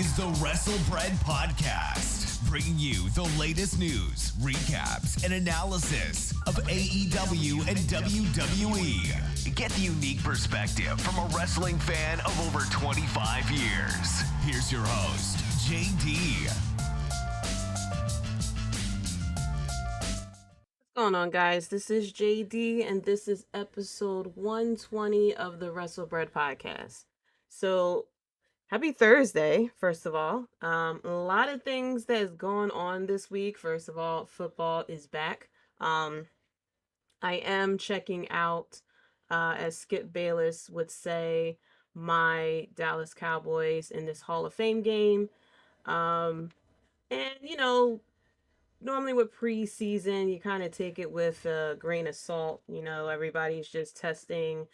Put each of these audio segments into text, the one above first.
is the Wrestlebread Podcast, bringing you the latest news, recaps, and analysis of AEW and WWE. Get the unique perspective from a wrestling fan of over 25 years. Here's your host, Jaydee. What's going on, guys? This is Jaydee, and this is episode 120 of the Wrestlebread Podcast. So, happy Thursday, first of all. A lot of things that is going on this week. First of all, football is back. I am checking out, as Skip Bayless would say, my Dallas Cowboys in this Hall of Fame game. And, normally with preseason, you kind of take it with a grain of salt. Everybody's just testing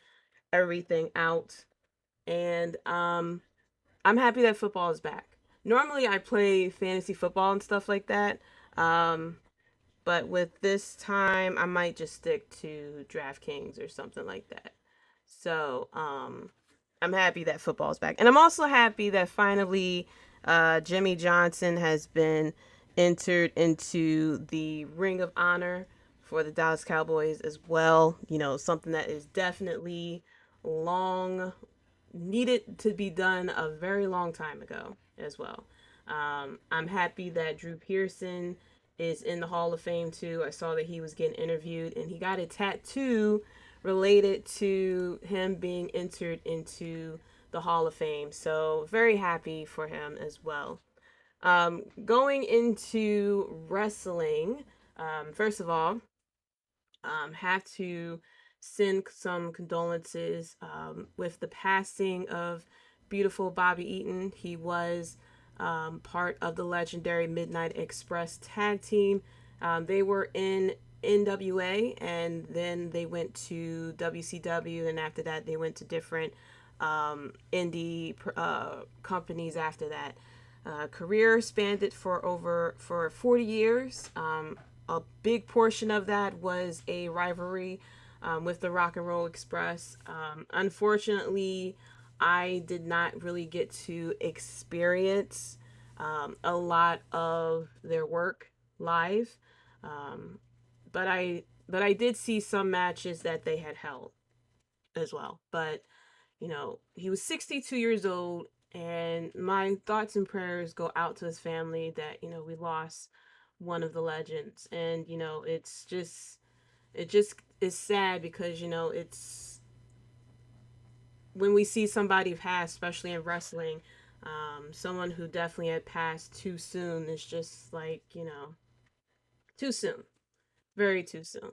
everything out. And I'm happy that football is back. Normally I play fantasy football and stuff like that. But with this time, I might just stick to DraftKings or something like that. So, I'm happy that football is back. And I'm also happy that finally Jimmy Johnson has been entered into the Ring of Honor for the Dallas Cowboys as well. Something that is definitely long needed to be done a very long time ago as well. I'm happy that Drew Pearson is in the Hall of Fame too. I saw that he was getting interviewed and he got a tattoo related to him being entered into the Hall of Fame. So very happy for him as well. Going into wrestling, first of all, have to send some condolences with the passing of beautiful Bobby Eaton. He was part of the legendary Midnight Express tag team. They were in NWA, and then they went to WCW, and after that they went to different indie companies after that. Career spanned for 40 years. A big portion of that was a rivalry with the Rock and Roll Express. Unfortunately, I did not really get to experience a lot of their work live, but I did see some matches that they had held as well. But he was 62 years old, and my thoughts and prayers go out to his family that we lost one of the legends. And it just is sad because it's when we see somebody pass, especially in wrestling, someone who definitely had passed too soon. Is just like too soon, very too soon.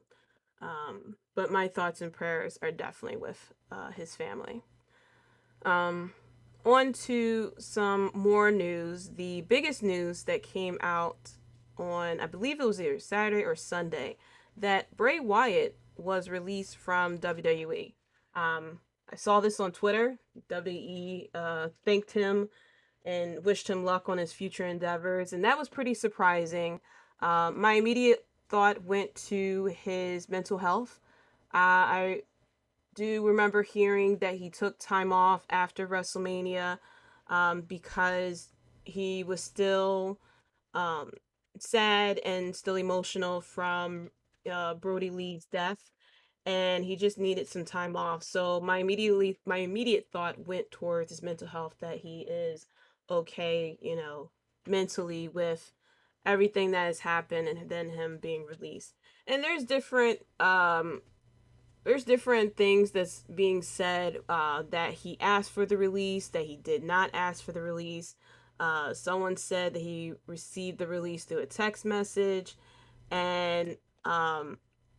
But my thoughts and prayers are definitely with his family. On to some more news. The biggest news that came out on, I believe it was either Saturday or Sunday, that Bray Wyatt was released from WWE. I saw this on Twitter. WWE thanked him and wished him luck on his future endeavors, and that was pretty surprising. My immediate thought went to his mental health. I do remember hearing that he took time off after WrestleMania because he was still sad and still emotional from Brody Lee's death, and he just needed some time off. So my immediate thought went towards his mental health, that he is okay, mentally with everything that has happened, and then him being released. And there's different things that's being said, that he asked for the release, that he did not ask for the release. Someone said that he received the release through a text message. And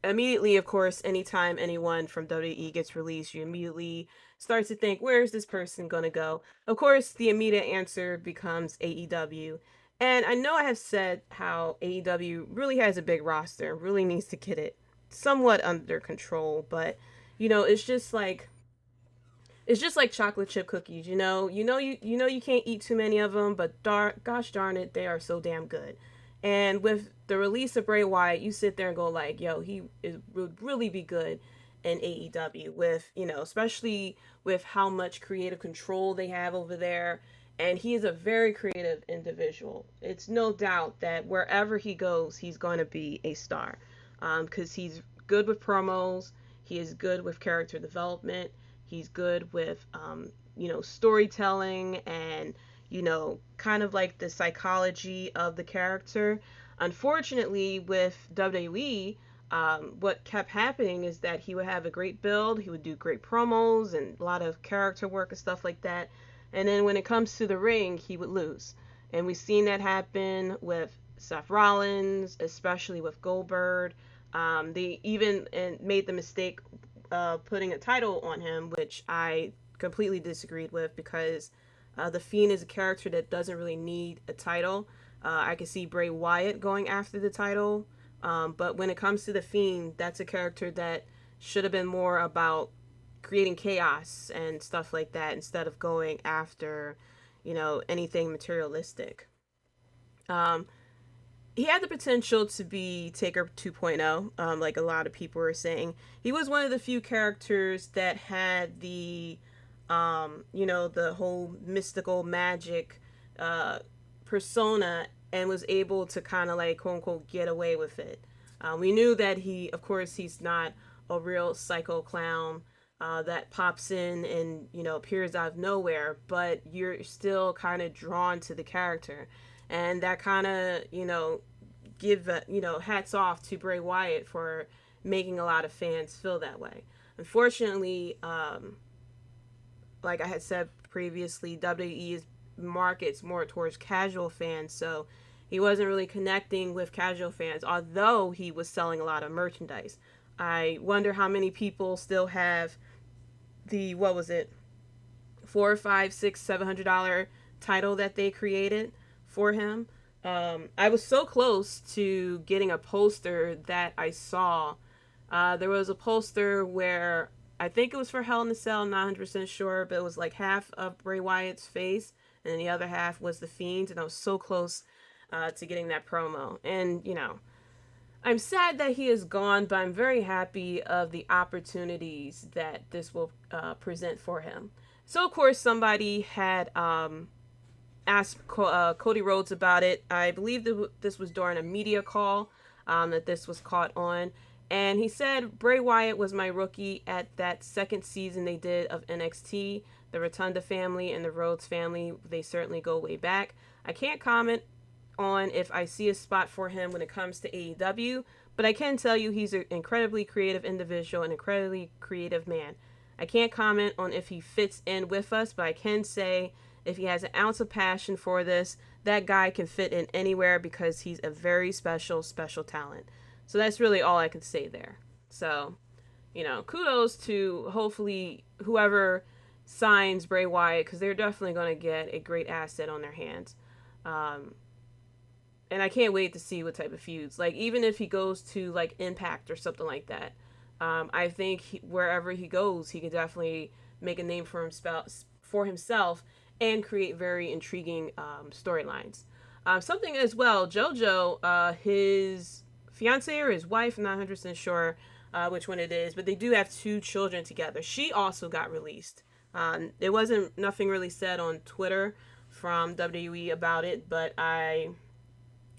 immediately, of course, anytime anyone from WWE gets released, you immediately start to think, where is this person going to go? Of course, the immediate answer becomes AEW. And I know I have said how AEW really has a big roster and really needs to get it somewhat under control, but it's just like chocolate chip cookies. You can't eat too many of them, but gosh darn it, they are so damn good. And with the release of Bray Wyatt, you sit there and go like, yo, would really be good in AEW, with especially with how much creative control they have over there, And he is a very creative individual. It's no doubt that wherever he goes, he's going to be a star, because he's good with promos. He is good with character development. He's good with, storytelling and, kind of like the psychology of the character. Unfortunately, with WWE, what kept happening is that he would have a great build, he would do great promos and a lot of character work and stuff like that. And then when it comes to the ring, he would lose. And we've seen that happen with Seth Rollins, especially with Goldberg. They even made the mistake putting a title on him, which I completely disagreed with, because the Fiend is a character that doesn't really need a title. I could see Bray Wyatt going after the title, but when it comes to the Fiend, that's a character that should have been more about creating chaos and stuff like that instead of going after, anything materialistic. Um, he had the potential to be Taker 2.0, like a lot of people were saying. He was one of the few characters that had the whole mystical magic persona, and was able to kind of like quote unquote get away with it. We knew that of course, he's not a real psycho clown that pops in and appears out of nowhere, but you're still kind of drawn to the character, and that kind of give hats off to Bray Wyatt for making a lot of fans feel that way. Unfortunately, like I had said previously, WWE markets more towards casual fans, so he wasn't really connecting with casual fans, although he was selling a lot of merchandise. I wonder how many people still have the, what was it, $400, $500, $600, $700 title that they created for him. I was so close to getting a poster that I saw. There was a poster where I think it was for Hell in a Cell, I'm not 100% sure, but it was like half of Bray Wyatt's face and then the other half was the Fiend, and I was so close to getting that promo. And, I'm sad that he is gone, but I'm very happy of the opportunities that this will present for him. So, of course, somebody had asked Cody Rhodes about it. I believe that this was during a media call that this was caught on. And he said, Bray Wyatt was my rookie at that second season they did of NXT. The Rotunda family and the Rhodes family, they certainly go way back. I can't comment on if I see a spot for him when it comes to AEW, but I can tell you he's an incredibly creative individual, an incredibly creative man. I can't comment on if he fits in with us, but I can say if he has an ounce of passion for this, that guy can fit in anywhere because he's a very special, special talent. So that's really all I can say there. So, kudos to hopefully whoever signs Bray Wyatt, because they're definitely going to get a great asset on their hands. And I can't wait to see what type of feuds. Like, even if he goes to, like, Impact or something like that, I think wherever he goes, he can definitely make a name for himself and create very intriguing storylines. Something as well, JoJo, his fiance or his wife, I'm not 100% sure which one it is, but they do have 2 children together. She also got released. It wasn't nothing really said on Twitter from WWE about it, but I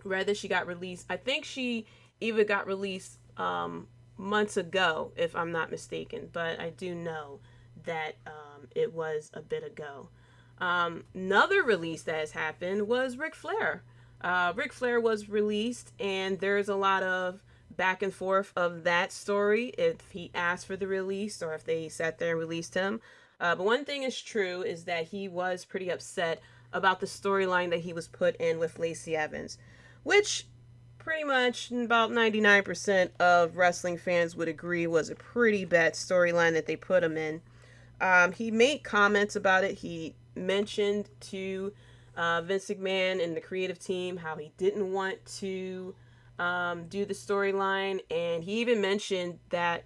read that she got released. I think she even got released months ago, if I'm not mistaken, but I do know that it was a bit ago. Another release that has happened was Ric Flair. Ric Flair was released, and there's a lot of back and forth of that story, if he asked for the release or if they sat there and released him. But one thing is true is that he was pretty upset about the storyline that he was put in with Lacey Evans, which pretty much about 99% of wrestling fans would agree was a pretty bad storyline that they put him in. He made comments about it. He mentioned to Vince McMahon and the creative team how he didn't want to do the storyline, and he even mentioned that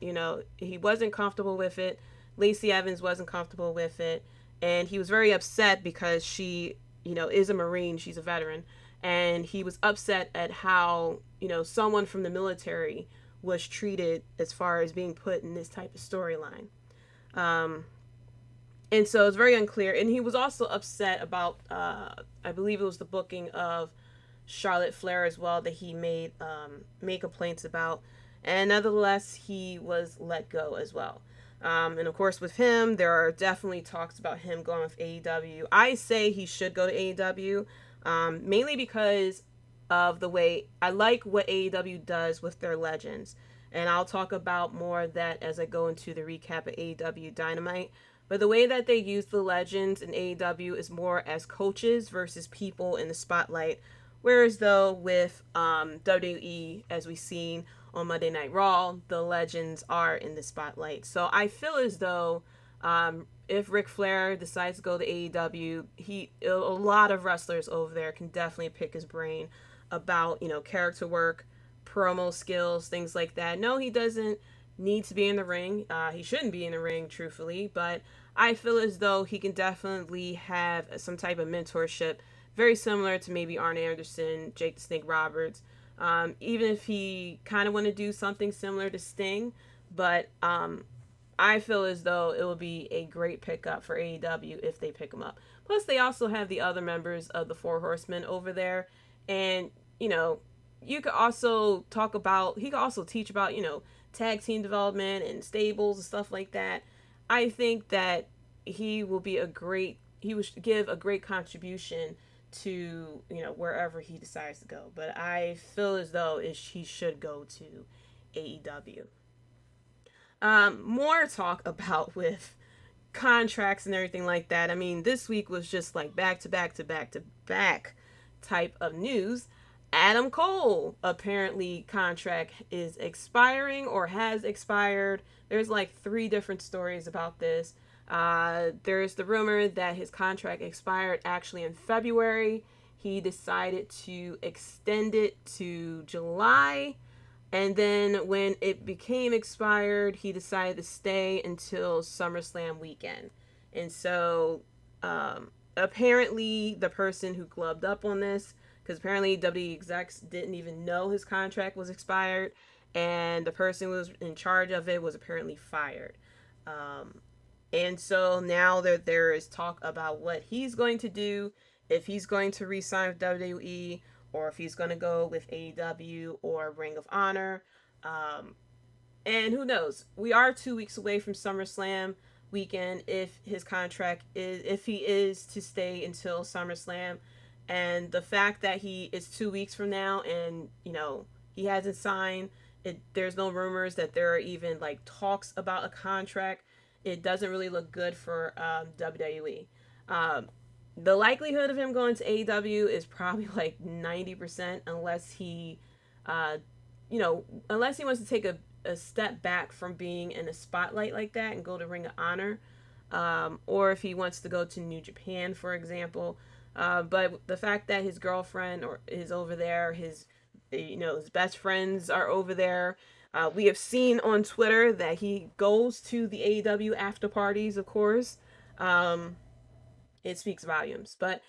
he wasn't comfortable with it. Lacey Evans wasn't comfortable with it, and he was very upset because she is a Marine, she's a veteran, and he was upset at how someone from the military was treated as far as being put in this type of storyline. And so it's very unclear. And he was also upset about, I believe it was the booking of Charlotte Flair as well that he made complaints about. And nevertheless, he was let go as well. And of course, with him, there are definitely talks about him going with AEW. I say he should go to AEW, mainly because of the way I like what AEW does with their legends. And I'll talk about more of that as I go into the recap of AEW Dynamite. But the way that they use the legends in AEW is more as coaches versus people in the spotlight. Whereas though with WWE, as we've seen on Monday Night Raw, the legends are in the spotlight. So I feel as though if Ric Flair decides to go to AEW, a lot of wrestlers over there can definitely pick his brain about, character work, promo skills, things like that. No, he doesn't need to be in the ring. He shouldn't be in the ring, truthfully, but I feel as though he can definitely have some type of mentorship, very similar to maybe Arn Anderson, Jake the Snake Roberts. Even if he kind of want to do something similar to Sting, but I feel as though it will be a great pickup for AEW if they pick him up. Plus, they also have the other members of the Four Horsemen over there, and you could also he could also teach about tag team development and stables and stuff like that. I think that he will give a great contribution to wherever he decides to go. But I feel as though he should go to AEW. More talk about with contracts and everything like that. I mean, this week was just like back to back to back to back type of news. Adam Cole apparently contract is expiring or has expired. There's like 3 different stories about this. There's the rumor that his contract expired actually in February. He decided to extend it to July. And then when it became expired, he decided to stay until SummerSlam weekend. And so apparently the person who gloved up on this, because apparently WWE execs didn't even know his contract was expired, and the person who was in charge of it was apparently fired. And so now there is talk about what he's going to do, if he's going to re-sign with WWE, or if he's going to go with AEW or Ring of Honor. And who knows? We are 2 weeks away from SummerSlam weekend if he is to stay until SummerSlam. And the fact that he is 2 weeks from now and, he hasn't signed, there's no rumors that there are even like talks about a contract. It doesn't really look good for WWE. The likelihood of him going to AEW is probably like 90% unless he, unless he wants to take a step back from being in a spotlight like that and go to Ring of Honor, or if he wants to go to New Japan, for example. But the fact that his girlfriend is over there, his best friends are over there. We have seen on Twitter that he goes to the AEW after parties, of course. It speaks volumes. But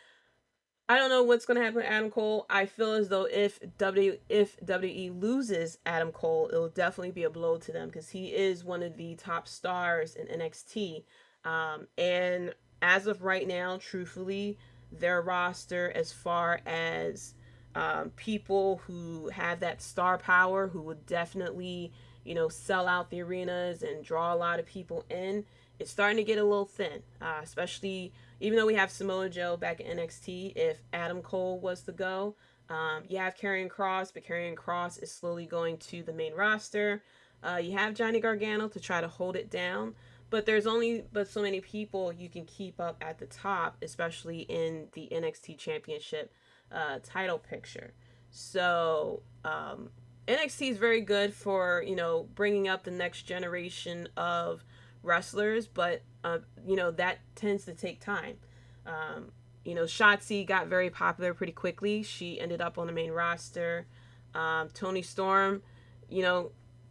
I don't know what's going to happen with Adam Cole. I feel as though if WWE loses Adam Cole, it will definitely be a blow to them because he is one of the top stars in NXT. And as of right now, truthfully, their roster, as far as people who have that star power, who would definitely, sell out the arenas and draw a lot of people in, it's starting to get a little thin, especially even though we have Samoa Joe back in NXT. If Adam Cole was to go, you have Karrion Kross, but Karrion Kross is slowly going to the main roster. You have Johnny Gargano to try to hold it down, but there's only so many people you can keep up at the top, especially in the NXT Championship title picture. So NXT is very good for bringing up the next generation of wrestlers, but that tends to take time. Shotzi got very popular pretty quickly. She ended up on the main roster. Toni Storm,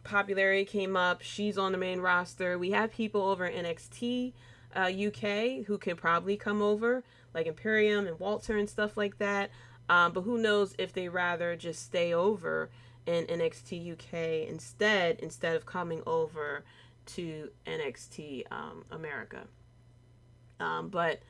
popularity came up. She's on the main roster. We have people over in NXT UK who can probably come over, like Imperium and Walter and stuff like that. But who knows if they rather just stay over in NXT UK instead of coming over to NXT America. But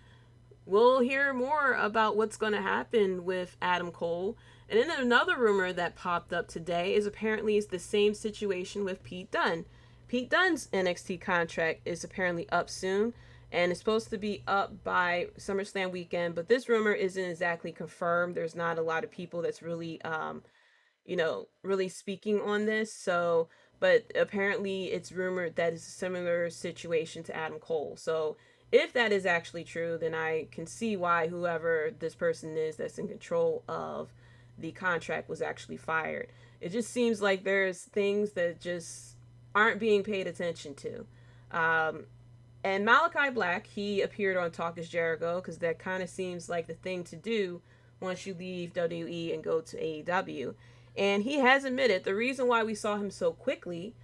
we'll hear more about what's going to happen with Adam Cole. And then another rumor that popped up today is apparently it's the same situation with Pete Dunne. Pete Dunne's NXT contract is apparently up soon and it's supposed to be up by Summerslam weekend, but this rumor isn't exactly confirmed. There's not a lot of people that's really really speaking on this. So, but apparently it's rumored that it's a similar situation to Adam Cole. So, if that is actually true, then I can see why whoever this person is that's in control of the contract was actually fired. It just seems like there's things that just aren't being paid attention to. Um, and Malachi Black, he appeared on Talk is Jericho because that kind of seems like the thing to do once you leave WWE and go to AEW. And he has admitted the reason why we saw him so quickly,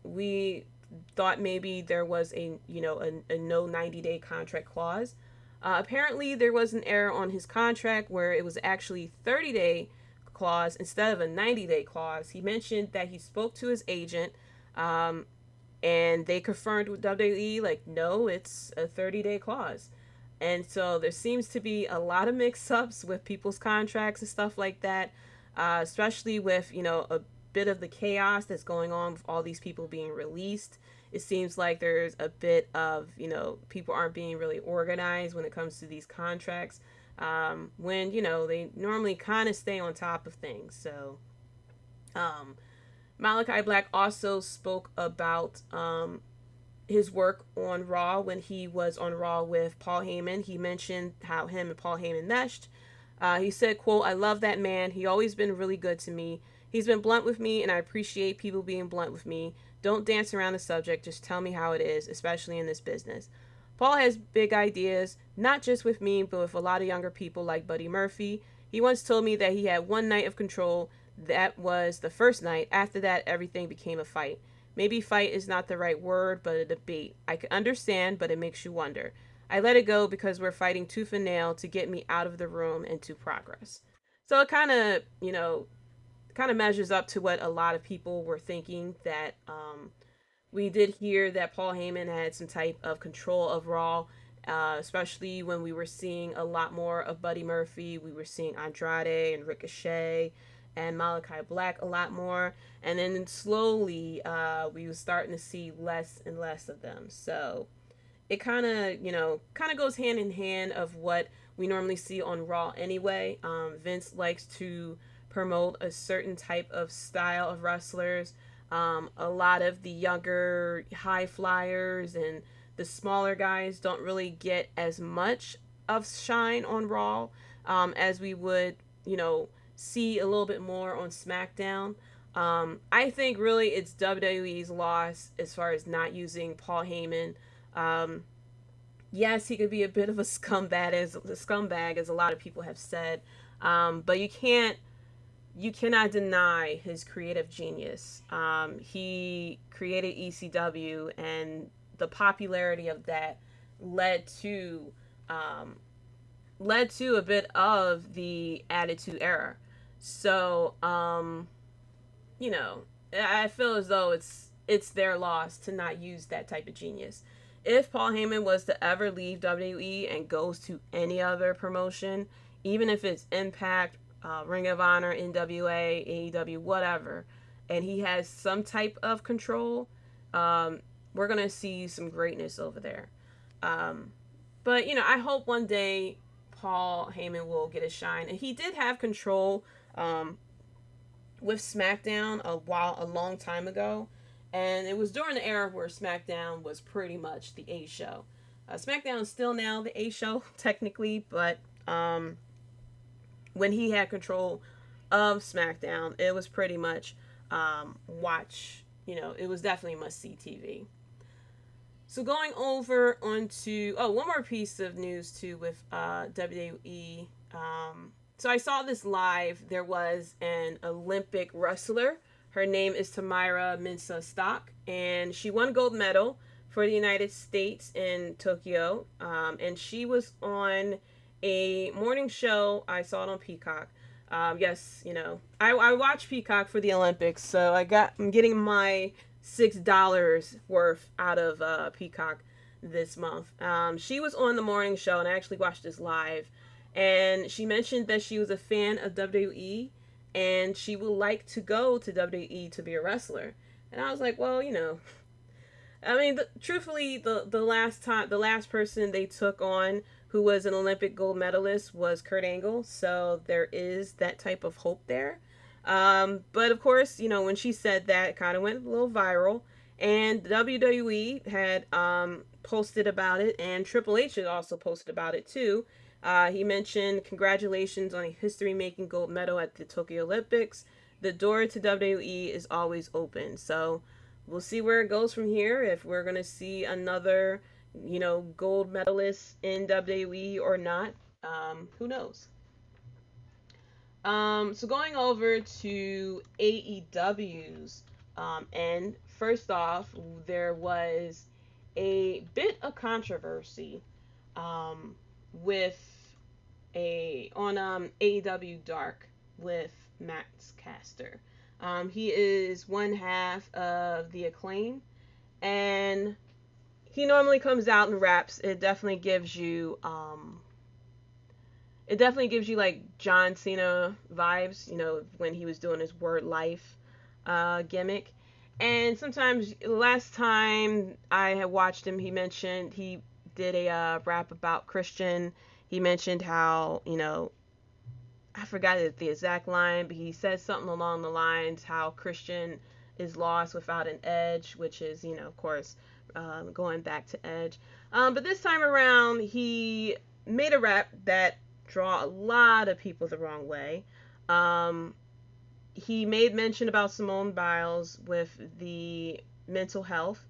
we thought maybe there was a no 90-day contract clause. Apparently there was an error on his contract where it was actually 30-day clause instead of a 90-day clause. He mentioned that he spoke to his agent, and they confirmed with WWE, like, no, it's a 30-day clause. And so there seems to be a lot of mix-ups with people's contracts and stuff like that, especially with, a bit of the chaos that's going on with all these people being released. It seems like there's a bit of, people aren't being really organized when it comes to these contracts, when, they normally kind of stay on top of things. So, Malachi Black also spoke about his work on Raw when he was on Raw with Paul Heyman. He mentioned how him and Paul Heyman meshed. He said, quote, "I love that man. He always been really good to me. He's been blunt with me, and I appreciate people being blunt with me. Don't dance around the subject. Just tell me how it is, especially in this business. Paul has big ideas, not just with me, but with a lot of younger people like Buddy Murphy. He once told me that he had one night of control. That was the first night. After that, everything became a fight. Maybe fight is not the right word, but a debate. I can understand, but it makes you wonder. I let it go because we're fighting tooth and nail to get me out of the room and to progress." So it kind of measures up to what a lot of people were thinking, that we did hear that Paul Heyman had some type of control of Raw, especially when we were seeing a lot more of Buddy Murphy. We were seeing Andrade and Ricochet and Malachi Black a lot more. And then slowly we were starting to see less and less of them. So it kind of goes hand in hand of what we normally see on Raw anyway. Vince likes to promote a certain type of style of wrestlers. A lot of the younger high flyers and the smaller guys don't really get as much of shine on Raw as we would, see a little bit more on Smackdown. I think really it's WWE's loss as far as not using Paul Heyman. Yes, he could be a bit of a scumbag, as a lot of people have said, but you cannot deny his creative genius. He created ECW, and the popularity of that led to a bit of the Attitude Era. So, I feel as though it's their loss to not use that type of genius. If Paul Heyman was to ever leave WWE and goes to any other promotion, even if it's Impact, Ring of Honor, NWA, AEW, whatever, and he has some type of control, we're going to see some greatness over there. But, I hope one day Paul Heyman will get a shine. And he did have control with SmackDown a long time ago. And it was during the era where SmackDown was pretty much the A show. SmackDown is still now the A show, technically, but when he had control of SmackDown, it was pretty much watch. It was definitely must-see TV. So going over onto one more piece of news too with WWE. So I saw this live. There was an Olympic wrestler. Her name is Tamira Mensah Stock, and she won gold medal for the United States in Tokyo. And she was on a morning show. I saw it on Peacock. Yes, I watch Peacock for the Olympics, so I'm getting my $6 worth out of Peacock. this month. She was on the morning show, and I actually watched this live. And she mentioned that she was a fan of WWE, and she would like to go to WWE to be a wrestler. And I was like, well, I mean, truthfully, the last person they took on who was an Olympic gold medalist was Kurt Angle. So there is that type of hope there. But of course, when she said that, it kind of went a little viral. And WWE had posted about it, and Triple H had also posted about it too. He mentioned, congratulations on a history making gold medal at the Tokyo Olympics. The door to WWE is always open. So we'll see where it goes from here. If we're going to see another, gold medalist in WWE or not, who knows? So going over to AEW's end, first off, there was a bit of controversy um, with on AEW Dark with Max Caster. He is one half of the Acclaim, and he normally comes out and raps. It definitely gives you like John Cena vibes, when he was doing his word life gimmick. And sometimes, last time I had watched him, he did a rap about Christian. He mentioned how, I forgot the exact line, but he said something along the lines how Christian is lost without an edge, which is, of course, going back to Edge. But this time around, he made a rap that draw a lot of people the wrong way. He made mention about Simone Biles with the mental health.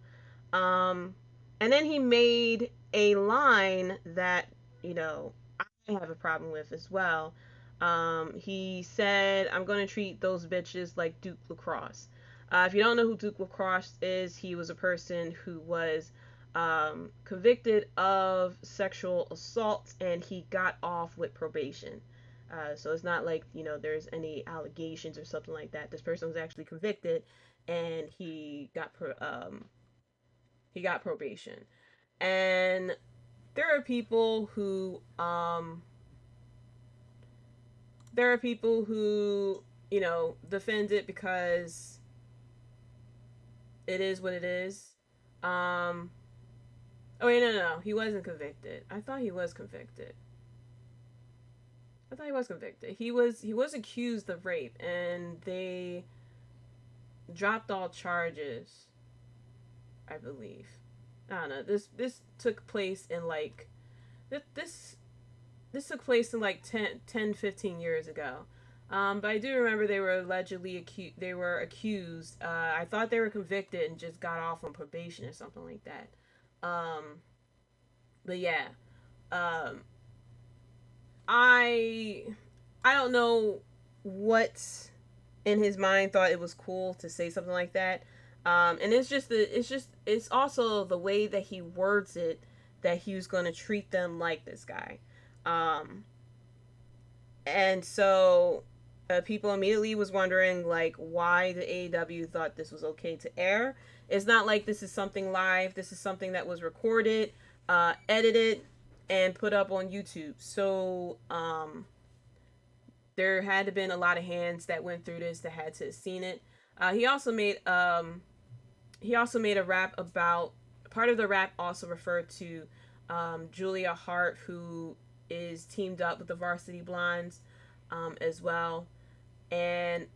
And then he made a line that, I have a problem with as well. He said, I'm going to treat those bitches like Duke Lacrosse. If you don't know who Duke Lacrosse is, he was a person who was convicted of sexual assault, and he got off with probation. So it's not like, there's any allegations or something like that. This person was actually convicted, and he got probation. And there are people who defend it because it is what it is. Oh wait, no, he wasn't convicted. I thought he was convicted. He was accused of rape, and they dropped all charges, I believe. I don't know. This took place in like this took place in like 10, 15 years ago. But I do remember they were allegedly accused. They were accused. I thought they were convicted and just got off on probation or something like that. Um, but yeah, um, I I don't know what in his mind thought it was cool to say something like that. And it's also the way that he words it that he was going to treat them like this guy. Um, and so people immediately was wondering like why the AEW thought this was okay to air. It's not like this is something live. This is something that was recorded, edited, and put up on YouTube. So there had to been a lot of hands that went through this that had to have seen it. He also made a rap about part of the rap also referred to Julia Hart, who is teamed up with the Varsity Blondes as well. And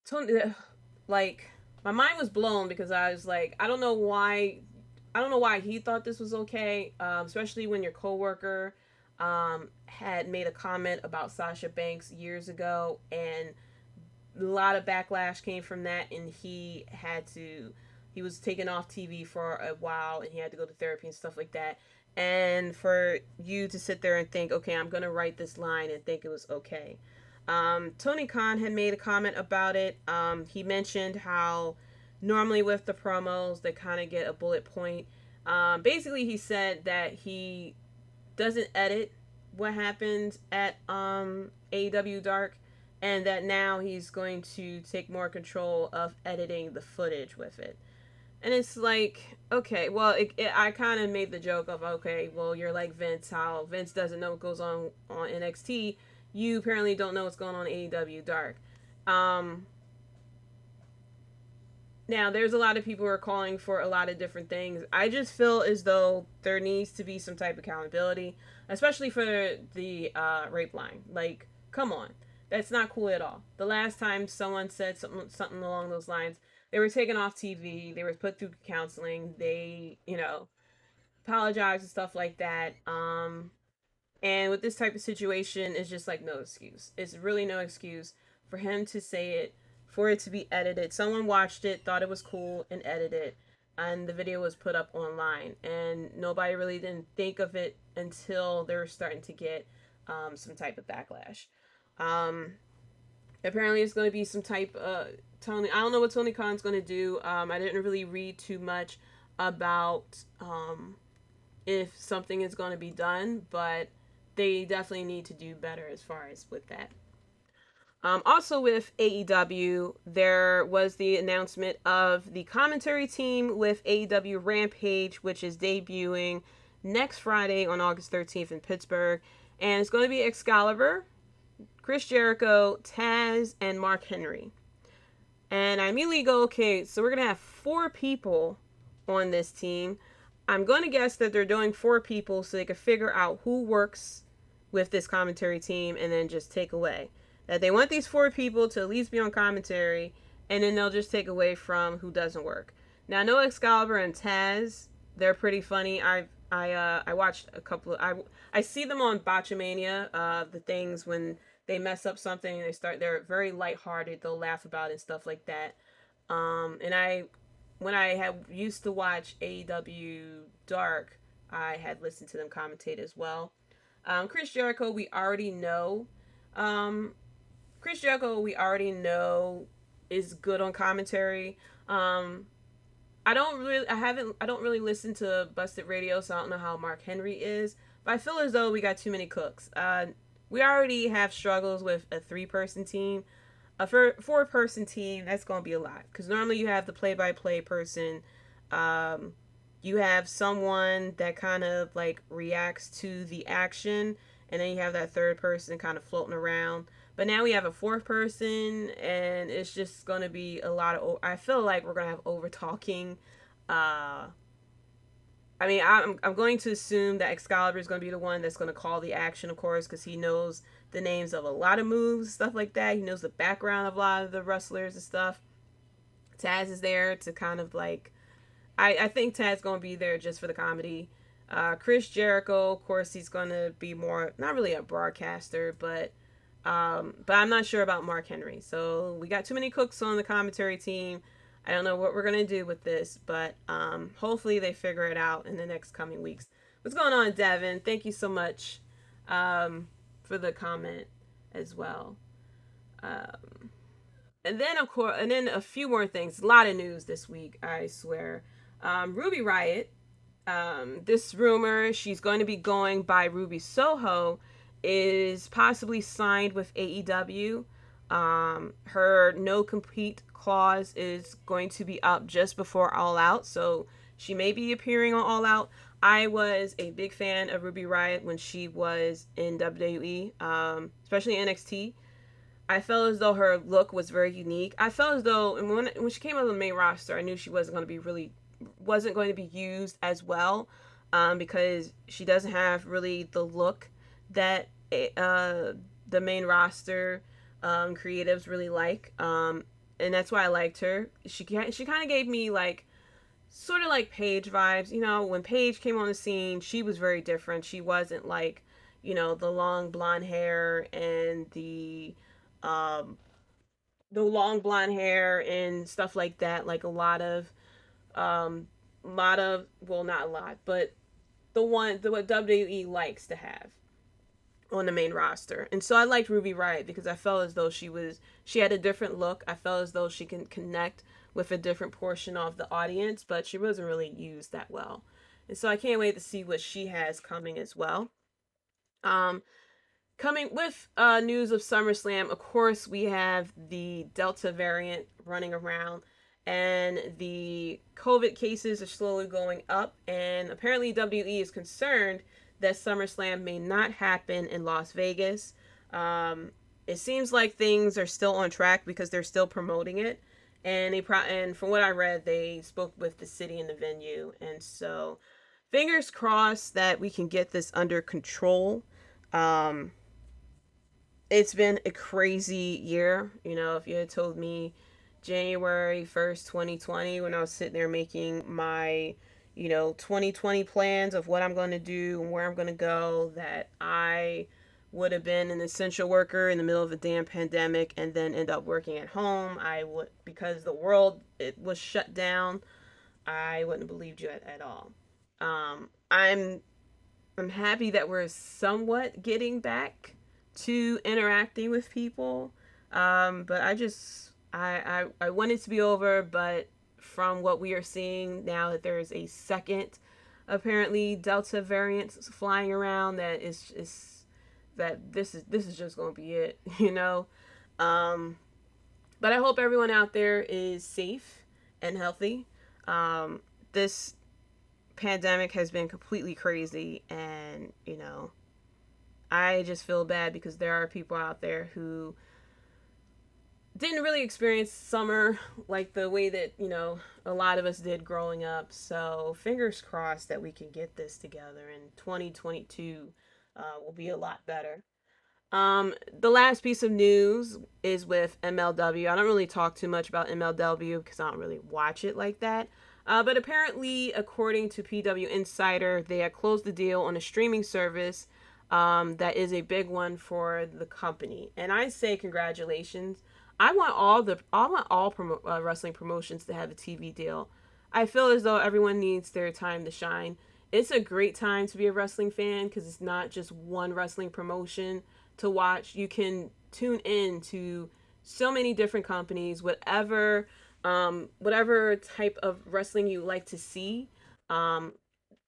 Tony, like my mind was blown because I was like, I don't know why he thought this was okay, especially when your coworker had made a comment about Sasha Banks years ago, and a lot of backlash came from that, and he was taken off TV for a while, and he had to go to therapy and stuff like that. And for you to sit there and think, okay, I'm gonna write this line and think it was okay. Tony Khan had made a comment about it. He mentioned how normally with the promos they kind of get a bullet point. Basically, he said that he doesn't edit what happens at AEW Dark. and that now he's going to take more control of editing the footage with it. And it's like, okay, well, I kind of made the joke of, okay, well, you're like Vince, how Vince doesn't know what goes on NXT. You apparently don't know what's going on in AEW Dark. Um, Now, there's a lot of people who are calling for a lot of different things. I just feel as though there needs to be some type of accountability, especially for the rape line. Like, come on, that's not cool at all. The last time someone said something along those lines, they were taken off TV. They were put through counseling. They, apologized and stuff like that. And with this type of situation, it's just like no excuse. It's really no excuse for him to say it, for it to be edited. Someone watched it, thought it was cool, and edited it. And the video was put up online. And nobody really didn't think of it until they were starting to get some type of backlash. Um, Apparently, it's going to be some type of Tony. I don't know what Tony Khan's going to do. I didn't really read too much about if something is going to be done, but they definitely need to do better as far as with that. Also with AEW, there was the announcement of the commentary team with AEW Rampage, which is debuting next Friday on August 13th in Pittsburgh. And it's going to be Excalibur, Chris Jericho, Taz, and Mark Henry. And I immediately go, okay, so we're going to have 4 people on this team. I'm going to guess that they're doing 4 people so they can figure out who works with this commentary team and then just take away. That they want these 4 people to at least be on commentary, and then they'll just take away from who doesn't work. Now, I know Excalibur and Taz, they're pretty funny. I watched a couple of, I see them on Botchamania, the things when they mess up something, they're very lighthearted, they'll laugh about it and stuff like that. And when I had used to watch AEW Dark, I had listened to them commentate as well. Chris Jericho, we already know. Um, Chris Jericho, we already know is good on commentary. I don't really listen to Busted Radio, so I don't know how Mark Henry is. But I feel as though we got too many cooks. We already have struggles with a 3-person team. A 4-person team, that's going to be a lot. Because normally you have the play-by-play person. You have someone that kind of like reacts to the action. And then you have that 3rd person kind of floating around. But now we have a 4th person. And it's just going to be a lot of... I feel like we're going to have over-talking. I'm going to assume that Excalibur is going to be the one that's going to call the action, of course, because he knows the names of a lot of moves, stuff like that. He knows the background of a lot of the wrestlers and stuff. Taz is there to kind of like, I think Taz is going to be there just for the comedy. Chris Jericho, of course, he's going to be more, not really a broadcaster, but I'm not sure about Mark Henry. So we got too many cooks on the commentary team. I don't know what we're going to do with this, but hopefully they figure it out in the next coming weeks. What's going on, Devin? Thank you so much for the comment as well. And then, of course, and then a few more things. A lot of news this week, I swear. Ruby Riott, this rumor, she's going to be going by Ruby Soho, is possibly signed with AEW. Her no compete clause is going to be up just before All Out, so she may be appearing on All Out. I was a big fan of Ruby Riott when she was in WWE, especially NXT. I felt as though her look was very unique. I felt as though when she came on the main roster, I knew she wasn't going to be used as well, because she doesn't have really the look that the main roster creatives really like. And that's why I liked her. She kind of gave me like sort of like Paige vibes. When Paige came on the scene, she was very different. She wasn't like, the long blonde hair and the long blonde hair and stuff like that. Like well, not a lot, but what WWE likes to have on the main roster. And so I liked Ruby Riott because I felt as though she had a different look. I felt as though she can connect with a different portion of the audience, but she wasn't really used that well. And so I can't wait to see what she has coming as well. Um, Coming with news of SummerSlam, of course, we have the Delta variant running around, and the COVID cases are slowly going up. And apparently, WWE is concerned that SummerSlam may not happen in Las Vegas. Um, it seems like things are still on track because they're still promoting it, and and from what I read, they spoke with the city and the venue, and so fingers crossed that we can get this under control. Um, it's been a crazy year. You know, if you had told me January 1st, 2020, when I was sitting there making my, 2020 plans of what I'm going to do and where I'm going to go, that I would have been an essential worker in the middle of a damn pandemic and then end up working at home. I would, because the world, it was shut down. I wouldn't have believed you at all. I'm happy that we're somewhat getting back to interacting with people. But I want it to be over, but from what we are seeing now that there is a second apparently Delta variant flying around, that is that this is just gonna be it, you know. Um, but I hope everyone out there is safe and healthy. This pandemic has been completely crazy, and I just feel bad because there are people out there who didn't really experience summer like the way that a lot of us did growing up. So fingers crossed that we can get this together, and 2022 will be a lot better. The last piece of news is with MLW. I don't really talk too much about MLW because I don't really watch it like that. But apparently, according to PW Insider, they had closed the deal on a streaming service that is a big one for the company. And I say congratulations. I want all wrestling promotions to have a TV deal. I feel as though everyone needs their time to shine. It's a great time to be a wrestling fan because it's not just one wrestling promotion to watch. You can tune in to so many different companies, whatever type of wrestling you like to see. Um,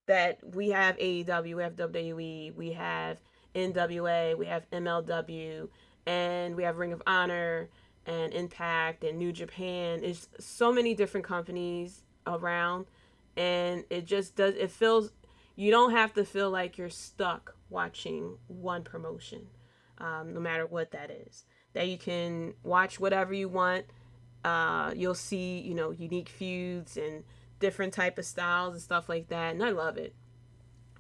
that we have AEW, we have WWE, we have NWA, we have MLW, and we have Ring of Honor and Impact and New Japan. It's so many different companies around, and it feels, you don't have to feel like you're stuck watching one promotion, no matter what that is. That you can watch whatever you want. You'll see, unique feuds and different type of styles and stuff like that, and I love it.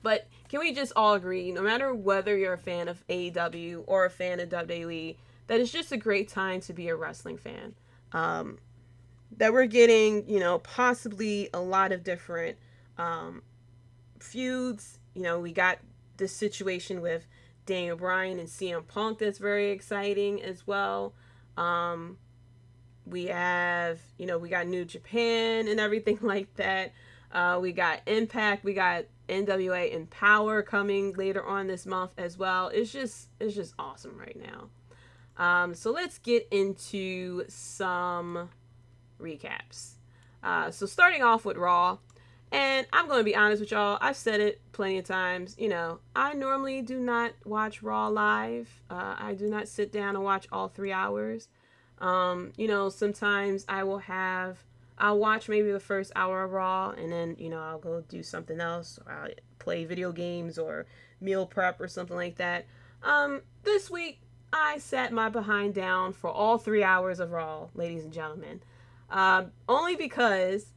But can we just all agree, no matter whether you're a fan of AEW or a fan of WWE, that it's just a great time to be a wrestling fan? That we're getting, possibly a lot of different um, feuds. We got this situation with Daniel Bryan and CM Punk that's very exciting as well. Um, we got New Japan and everything like that. We got Impact, we got NWA and Power coming later on this month as well. It's just awesome right now. So let's get into some recaps. So starting off with Raw, and I'm going to be honest with y'all, I've said it plenty of times. I normally do not watch Raw live. I do not sit down and watch all 3 hours. Sometimes I'll watch maybe the first hour of Raw, and then, I'll go do something else. Or I'll play video games or meal prep or something like that. This week, I sat my behind down for all 3 hours of Raw, ladies and gentlemen. Only because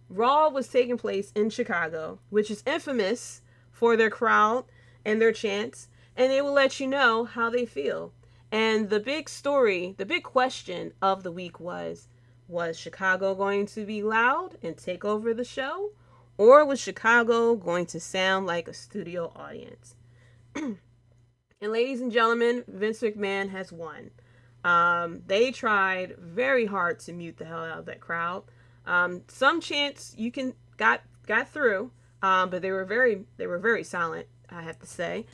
Raw was taking place in Chicago, which is infamous for their crowd and their chants, and they will let you know how they feel. And the big story, the big question of the week was Chicago going to be loud and take over the show? Or was Chicago going to sound like a studio audience? And ladies and gentlemen, Vince McMahon has won. They tried very hard to mute the hell out of that crowd. Some chants you got through, but they were very silent, I have to say.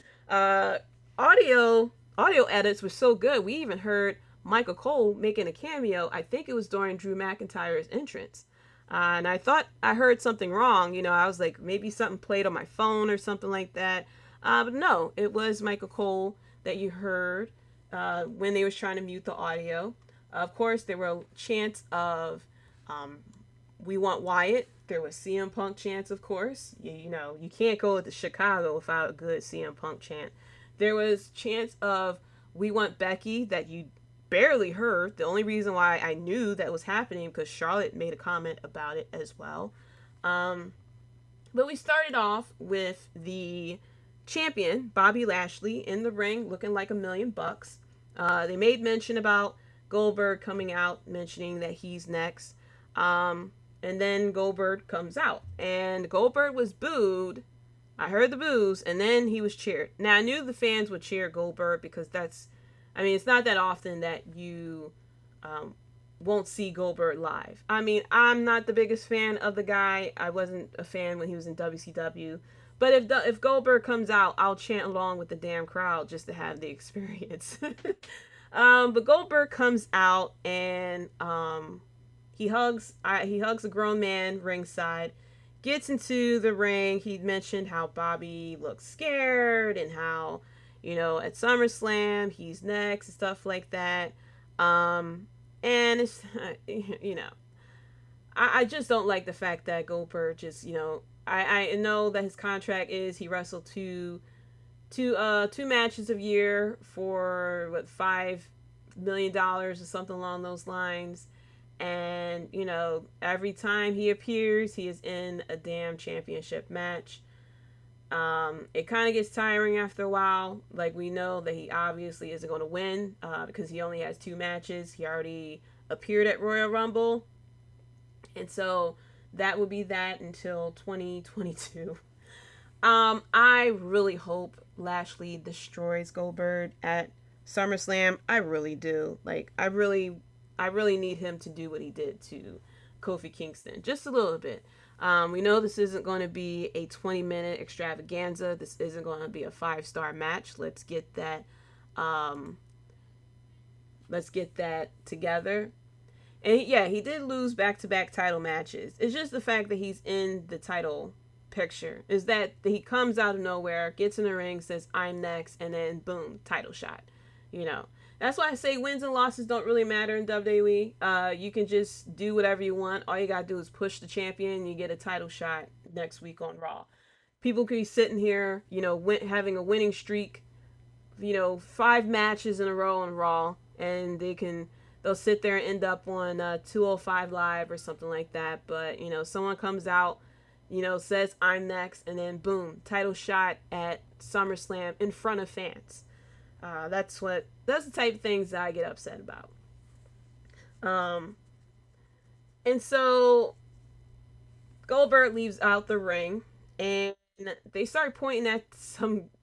Audio edits were so good. We even heard Michael Cole making a cameo. I think it was during Drew McIntyre's entrance. And I thought I heard something wrong. I was like, maybe something played on my phone or something like that. But no, it was Michael Cole that you heard when they was trying to mute the audio. Of course, there were chants of um, "We want Wyatt." There was CM Punk chants, of course. You know, you can't go to Chicago without a good CM Punk chant. There was chants of "We want Becky" that you barely heard. The only reason why I knew that was happening because Charlotte made a comment about it as well. Um, but we started off with the champion, Bobby Lashley, in the ring looking like $1,000,000. They made mention about Goldberg coming out, mentioning that he's next. And then Goldberg comes out. And Goldberg was booed. I heard the boos, and then he was cheered. Now, I knew the fans would cheer Goldberg because it's not that often that you um, won't see Goldberg live. I mean, I'm not the biggest fan of the guy. I wasn't a fan when he was in WCW. But if Goldberg comes out, I'll chant along with the damn crowd just to have the experience. But Goldberg comes out and he hugs a grown man ringside, gets into the ring. He mentioned how Bobby looks scared and how, at SummerSlam he's next and stuff like that. And it's, I just don't like the fact that Goldberg just, I know that his contract is he wrestled two matches a year for what, $5 million or something along those lines. And, every time he appears, he is in a damn championship match. It kind of gets tiring after a while. Like, we know that he obviously isn't going to win because he only has 2 matches. He already appeared at Royal Rumble. And so that would be that until 2022. I really hope Lashley destroys Goldberg at SummerSlam. I really do. Like, I really need him to do what he did to Kofi Kingston. Just a little bit. We know this isn't going to be a 20-minute extravaganza. This isn't going to be a 5-star match. Let's get that together. And he did lose back-to-back title matches. It's just the fact that he's in the title picture. Is that he comes out of nowhere, gets in the ring, says, "I'm next," and then boom, title shot. That's why I say wins and losses don't really matter in WWE. You can just do whatever you want. All you gotta do is push the champion and you get a title shot next week on Raw. People could be sitting here, having a winning streak, 5 matches in a row on Raw, and they'll sit there and end up on 205 Live or something like that. But, someone comes out, says, "I'm next," and then boom, title shot at SummerSlam in front of fans. That's the type of things that I get upset about. And so Goldberg leaves out the ring, and they start pointing at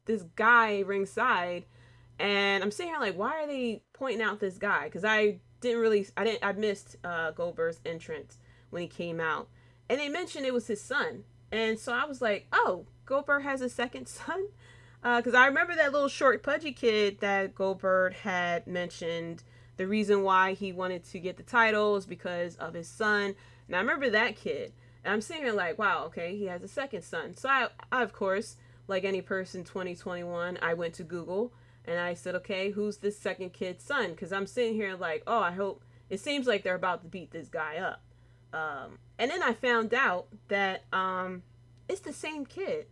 this guy ringside, and I'm sitting here like, why are they pointing out this guy? Because I missed Goldberg's entrance when he came out, and they mentioned it was his son, and so I was like, oh, Goldberg has a second son. Because I remember that little short pudgy kid that Goldberg had mentioned. The reason why he wanted to get the title is because of his son. And I remember that kid. And I'm sitting here like, wow, okay, he has a second son. So I of course, like any person 2021, I went to Google and I said, okay, who's this second kid's son? Because I'm sitting here like, oh, I hope, it seems like they're about to beat this guy up. And then I found out that it's the same kid.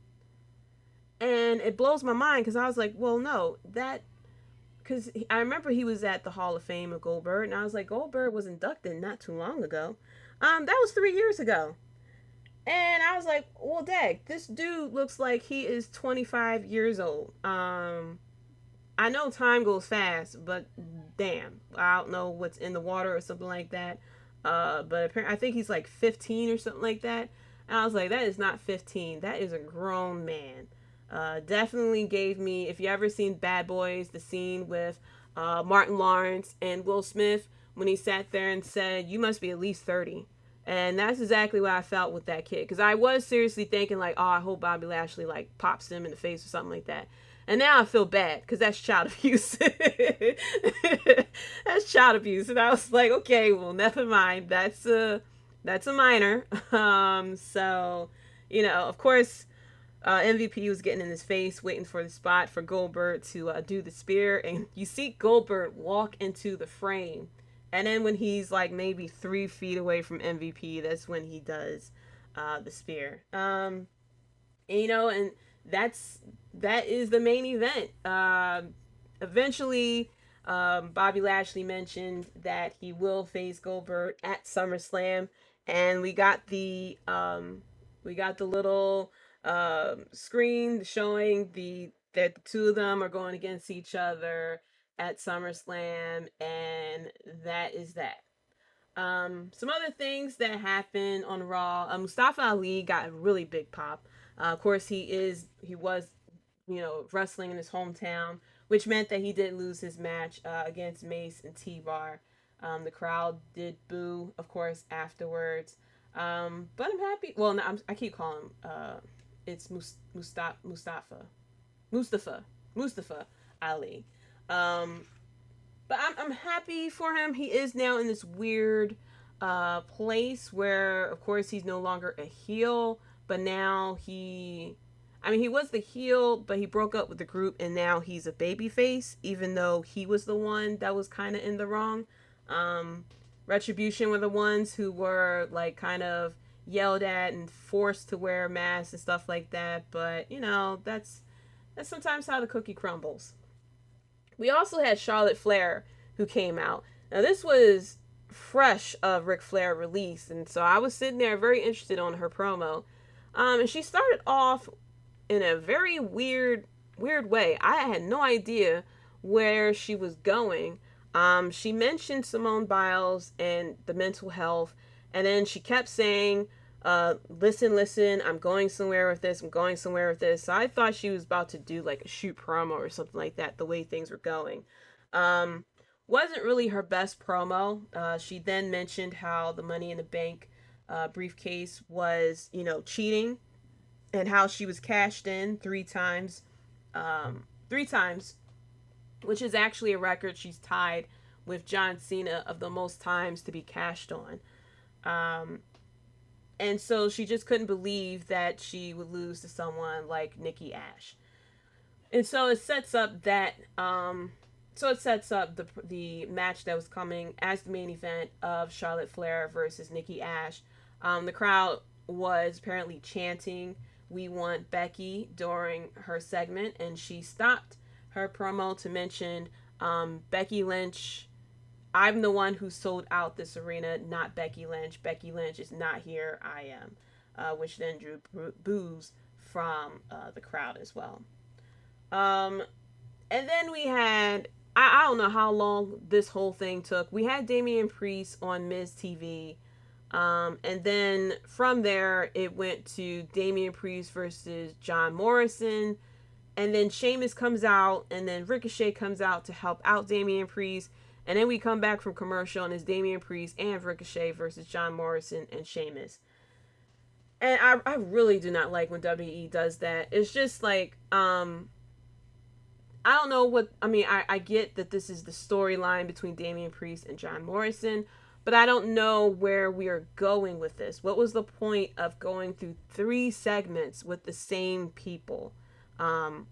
And it blows my mind because I was like, well, no, because I remember he was at the Hall of Fame of Goldberg, and I was like, Goldberg was inducted not too long ago. That was 3 years ago. And I was like, well, dang, this dude looks like he is 25 years old. I know time goes fast, but damn, I don't know what's in the water or something like that. But apparently, I think he's like 15 or something like that. And I was like, that is not 15. That is a grown man. Definitely gave me, if you ever seen Bad Boys, the scene with Martin Lawrence and Will Smith when he sat there and said, "You must be at least 30." And that's exactly what I felt with that kid. Because I was seriously thinking like, oh, I hope Bobby Lashley like pops him in the face or something like that. And now I feel bad because that's child abuse. That's child abuse. And I was like, okay, well, never mind. That's a minor. So, of course, MVP was getting in his face, waiting for the spot for Goldberg to do the spear, and you see Goldberg walk into the frame, and then when he's like maybe 3 feet away from MVP, that's when he does the spear. And that is the main event. Eventually, Bobby Lashley mentioned that he will face Goldberg at SummerSlam, and we got the little screen showing that the two of them are going against each other at SummerSlam, and that is that. Some other things that happened on Raw. Mustafa Ali got a really big pop. Of course, he was, wrestling in his hometown, which meant that he did lose his match against Mace and T-Bar. The crowd did boo, of course, afterwards. But I'm happy. Well, no, I keep calling him. It's Mustafa Ali. Um, but I'm happy for him. He is now in this weird place where, of course, he's no longer a heel, but now he was the heel, but he broke up with the group, and now he's a babyface, even though he was the one that was kind of in the wrong. Um, Retribution were the ones who were like kind of yelled at and forced to wear masks and stuff like that, but that's sometimes how the cookie crumbles. We also had Charlotte Flair who came out. Now this was fresh of Ric Flair release, and so I was sitting there very interested on her promo. And she started off in a very weird way. I had no idea where she was going. She mentioned Simone Biles and the mental health, and then she kept saying, listen, I'm going somewhere with this, I'm going somewhere with this. So I thought she was about to do like a shoot promo or something like that, the way things were going. Um, wasn't really her best promo. She then mentioned how the Money in the Bank briefcase was, cheating, and how she was cashed in 3 times. 3 times, which is actually a record she's tied with John Cena of the most times to be cashed on. Um, and so she just couldn't believe that she would lose to someone like Nikki Ash. And so it sets up the match that was coming as the main event of Charlotte Flair versus Nikki Ash. The crowd was apparently chanting "We want Becky" during her segment, and she stopped her promo to mention Becky Lynch. I'm the one who sold out this arena, not Becky Lynch. Becky Lynch is not here. I am, which then drew boos from the crowd as well. Um, and then we had, I don't know how long this whole thing took. We had Damian Priest on Miz TV. And then from there, it went to Damian Priest versus John Morrison. And then Sheamus comes out, and then Ricochet comes out to help out Damian Priest. And then we come back from commercial, and it's Damian Priest and Ricochet versus John Morrison and Sheamus. And I really do not like when WWE does that. It's just like, I don't know what, I mean, I get that this is the storyline between Damian Priest and John Morrison, but I don't know where we are going with this. What was the point of going through 3 segments with the same people? Um,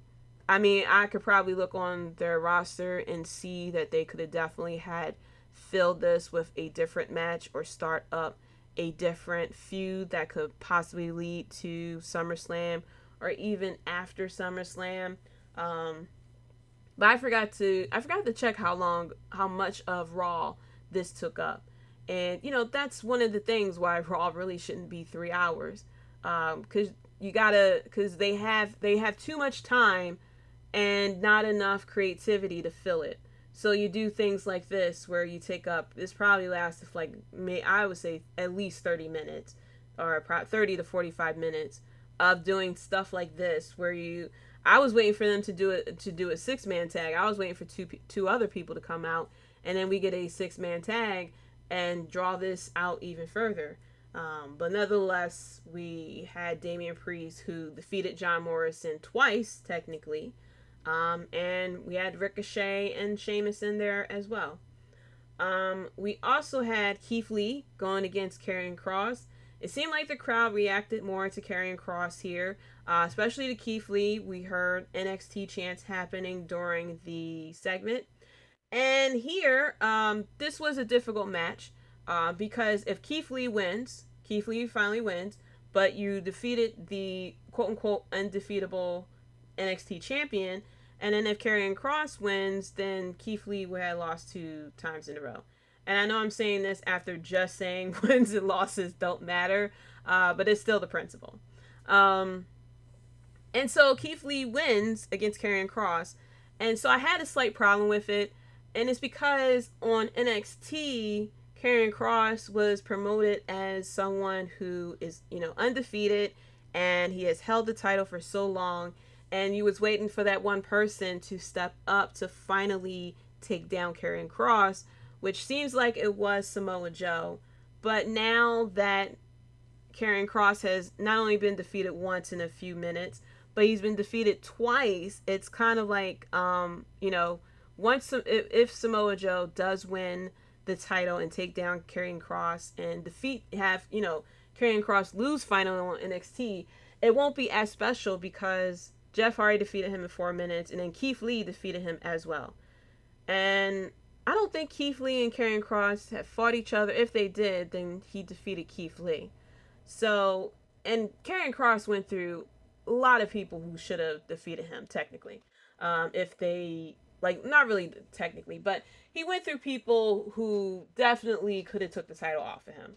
I mean, I could probably look on their roster and see that they could have definitely had filled this with a different match or start up a different feud that could possibly lead to SummerSlam or even after SummerSlam. Um, but I forgot to check how much of Raw this took up. And that's one of the things why Raw really shouldn't be 3 hours. Because they have too much time and not enough creativity to fill it. So you do things like this where you take up, this probably lasts like, I would say at least 30 minutes or 30 to 45 minutes of doing stuff like this where I was waiting for them to do a 6-man tag. I was waiting for two other people to come out, and then we get a 6-man tag and draw this out even further. But nevertheless, we had Damian Priest, who defeated John Morrison twice, technically. And we had Ricochet and Sheamus in there as well. We also had Keith Lee going against Karrion Kross. It seemed like the crowd reacted more to Karrion Kross here, especially to Keith Lee. We heard NXT chants happening during the segment. And here, this was a difficult match because if Keith Lee wins, Keith Lee finally wins, but you defeated the quote unquote undefeatable NXT champion, and then if Karrion Kross wins, then Keith Lee would have lost 2 times in a row. And I know I'm saying this after just saying wins and losses don't matter, but it's still the principle. Um, and so Keith Lee wins against Karrion Kross, and so I had a slight problem with it, and it's because on NXT, Karrion Kross was promoted as someone who is, undefeated, and he has held the title for so long, and you was waiting for that one person to step up to finally take down Karrion Kross, which seems like it was Samoa Joe. But now that Karrion Kross has not only been defeated once in a few minutes, but he's been defeated twice, it's kind of like, once if Samoa Joe does win the title and take down Karrion Kross and Karrion Kross lose finally on NXT, it won't be as special because Jeff Hardy defeated him in 4 minutes, and then Keith Lee defeated him as well. And I don't think Keith Lee and Karrion Kross have fought each other. If they did, then he defeated Keith Lee. So, and Karrion Kross went through a lot of people who should have defeated him, technically. If they, not really technically, but he went through people who definitely could have took the title off of him.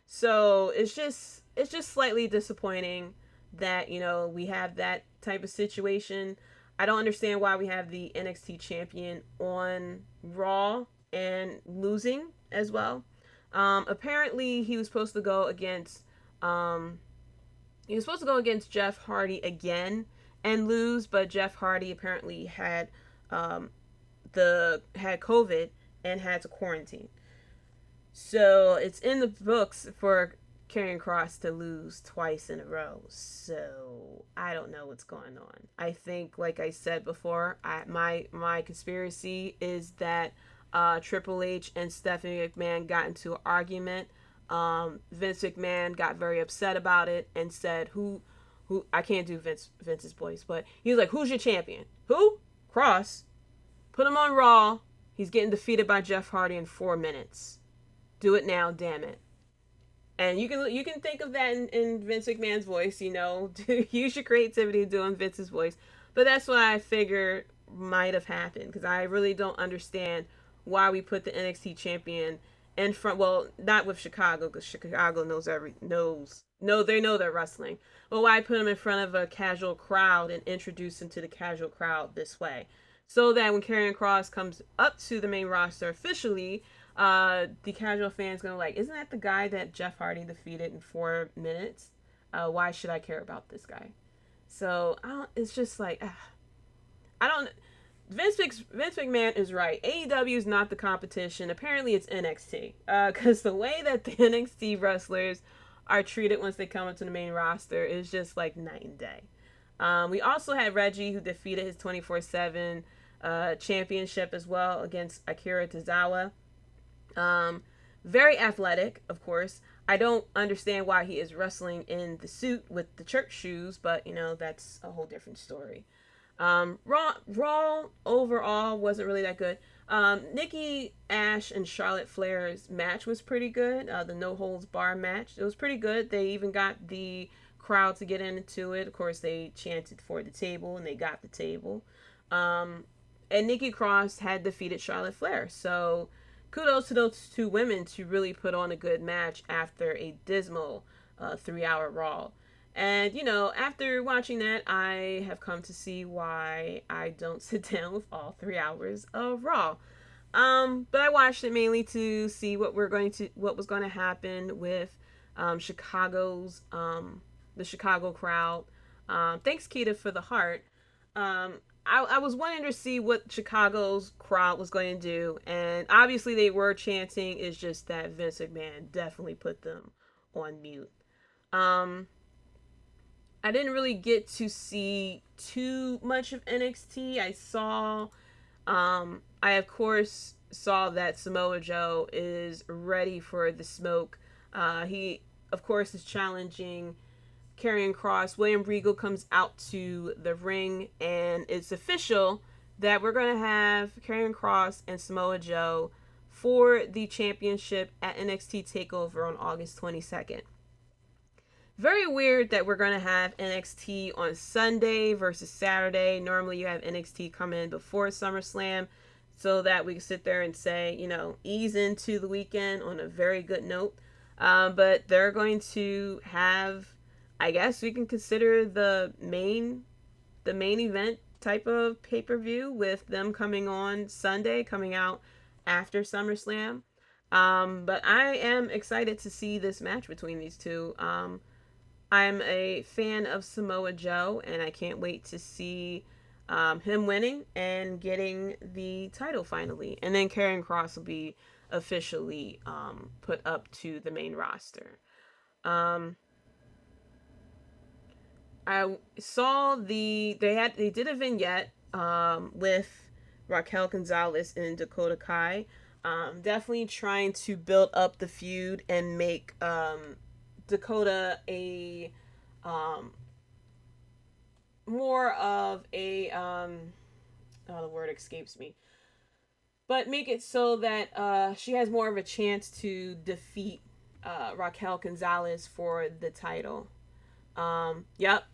So, it's just slightly disappointing that, we have that type of situation. I don't understand why we have the NXT champion on Raw and losing as well. Apparently he was supposed to go against Jeff Hardy again and lose, but Jeff Hardy apparently had COVID and had to quarantine. So it's in the books for Karrion Kross to lose twice in a row. So I don't know what's going on. I think, like I said before, my conspiracy is that Triple H and Stephanie McMahon got into an argument. Vince McMahon got very upset about it and said, "Who? I can't do Vince's voice, but he was like, "Who's your champion? Who? Kross. Put him on Raw. He's getting defeated by Jeff Hardy in 4 minutes. Do it now, damn it." And you can think of that in Vince McMahon's voice, use your creativity doing Vince's voice. But that's what I figured might have happened, because I really don't understand why we put the NXT champion in front. Well, not with Chicago, because Chicago they know they're wrestling. But why put him in front of a casual crowd and introduce him to the casual crowd this way? So that when Karrion Kross comes up to the main roster officially, the casual fan's gonna isn't that the guy that Jeff Hardy defeated in 4 minutes? Why should I care about this guy? So it's just I don't. Vince McMahon is right. AEW is not the competition. Apparently, it's NXT. Because the way that the NXT wrestlers are treated once they come up to the main roster is just night and day. We also had Reggie, who defeated his 24/7 championship as well against Akira Tozawa. Very athletic, of course. I don't understand why he is wrestling in the suit with the church shoes, but that's a whole different story. Raw overall wasn't really that good. Nikki Ash and Charlotte Flair's match was pretty good. The no holds bar match, it was pretty good. They even got the crowd to get into it. Of course, they chanted for the table, and they got the table. And Nikki Cross had defeated Charlotte Flair, so kudos to those 2 women to really put on a good match after a dismal 3-hour Raw. And, after watching that, I have come to see why I don't sit down with all 3 hours of Raw. But I watched it mainly to see what was going to happen with Chicago's the Chicago crowd. Thanks, Keita, for the heart. I was wanting to see what Chicago's crowd was going to do, and obviously they were chanting. It's just that Vince McMahon definitely put them on mute. I didn't really get to see too much of NXT. I of course saw that Samoa Joe is ready for the smoke. He of course, is challenging Karrion Kross. William Regal comes out to the ring, and it's official that we're going to have Karrion Kross and Samoa Joe for the championship at NXT TakeOver on August 22nd. Very weird that we're going to have NXT on Sunday versus Saturday. Normally you have NXT come in before SummerSlam so that we can sit there and say, ease into the weekend on a very good note. But they're going to have, I guess we can consider the main event type of pay-per-view with them coming on Sunday, coming out after SummerSlam. But I am excited to see this match between these two. I'm a fan of Samoa Joe, and I can't wait to see him winning and getting the title finally. And then Karrion Kross will be officially put up to the main roster. I saw they did a vignette with Raquel Gonzalez and Dakota Kai. Definitely trying to build up the feud and make Dakota a more of a the word escapes me, but make it so that she has more of a chance to defeat Raquel Gonzalez for the title. Yep,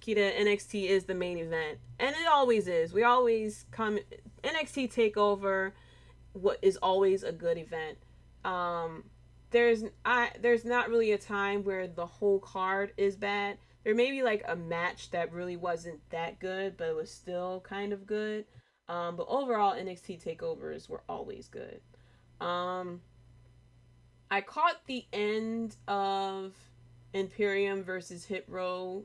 Kita NXT is the main event, and it always is. We always come NXT Takeover. What is always a good event. There's not really a time where the whole card is bad. There may be like a match that really wasn't that good, but it was still kind of good. But overall, NXT takeovers were always good. I caught the end of Imperium versus Hit Row,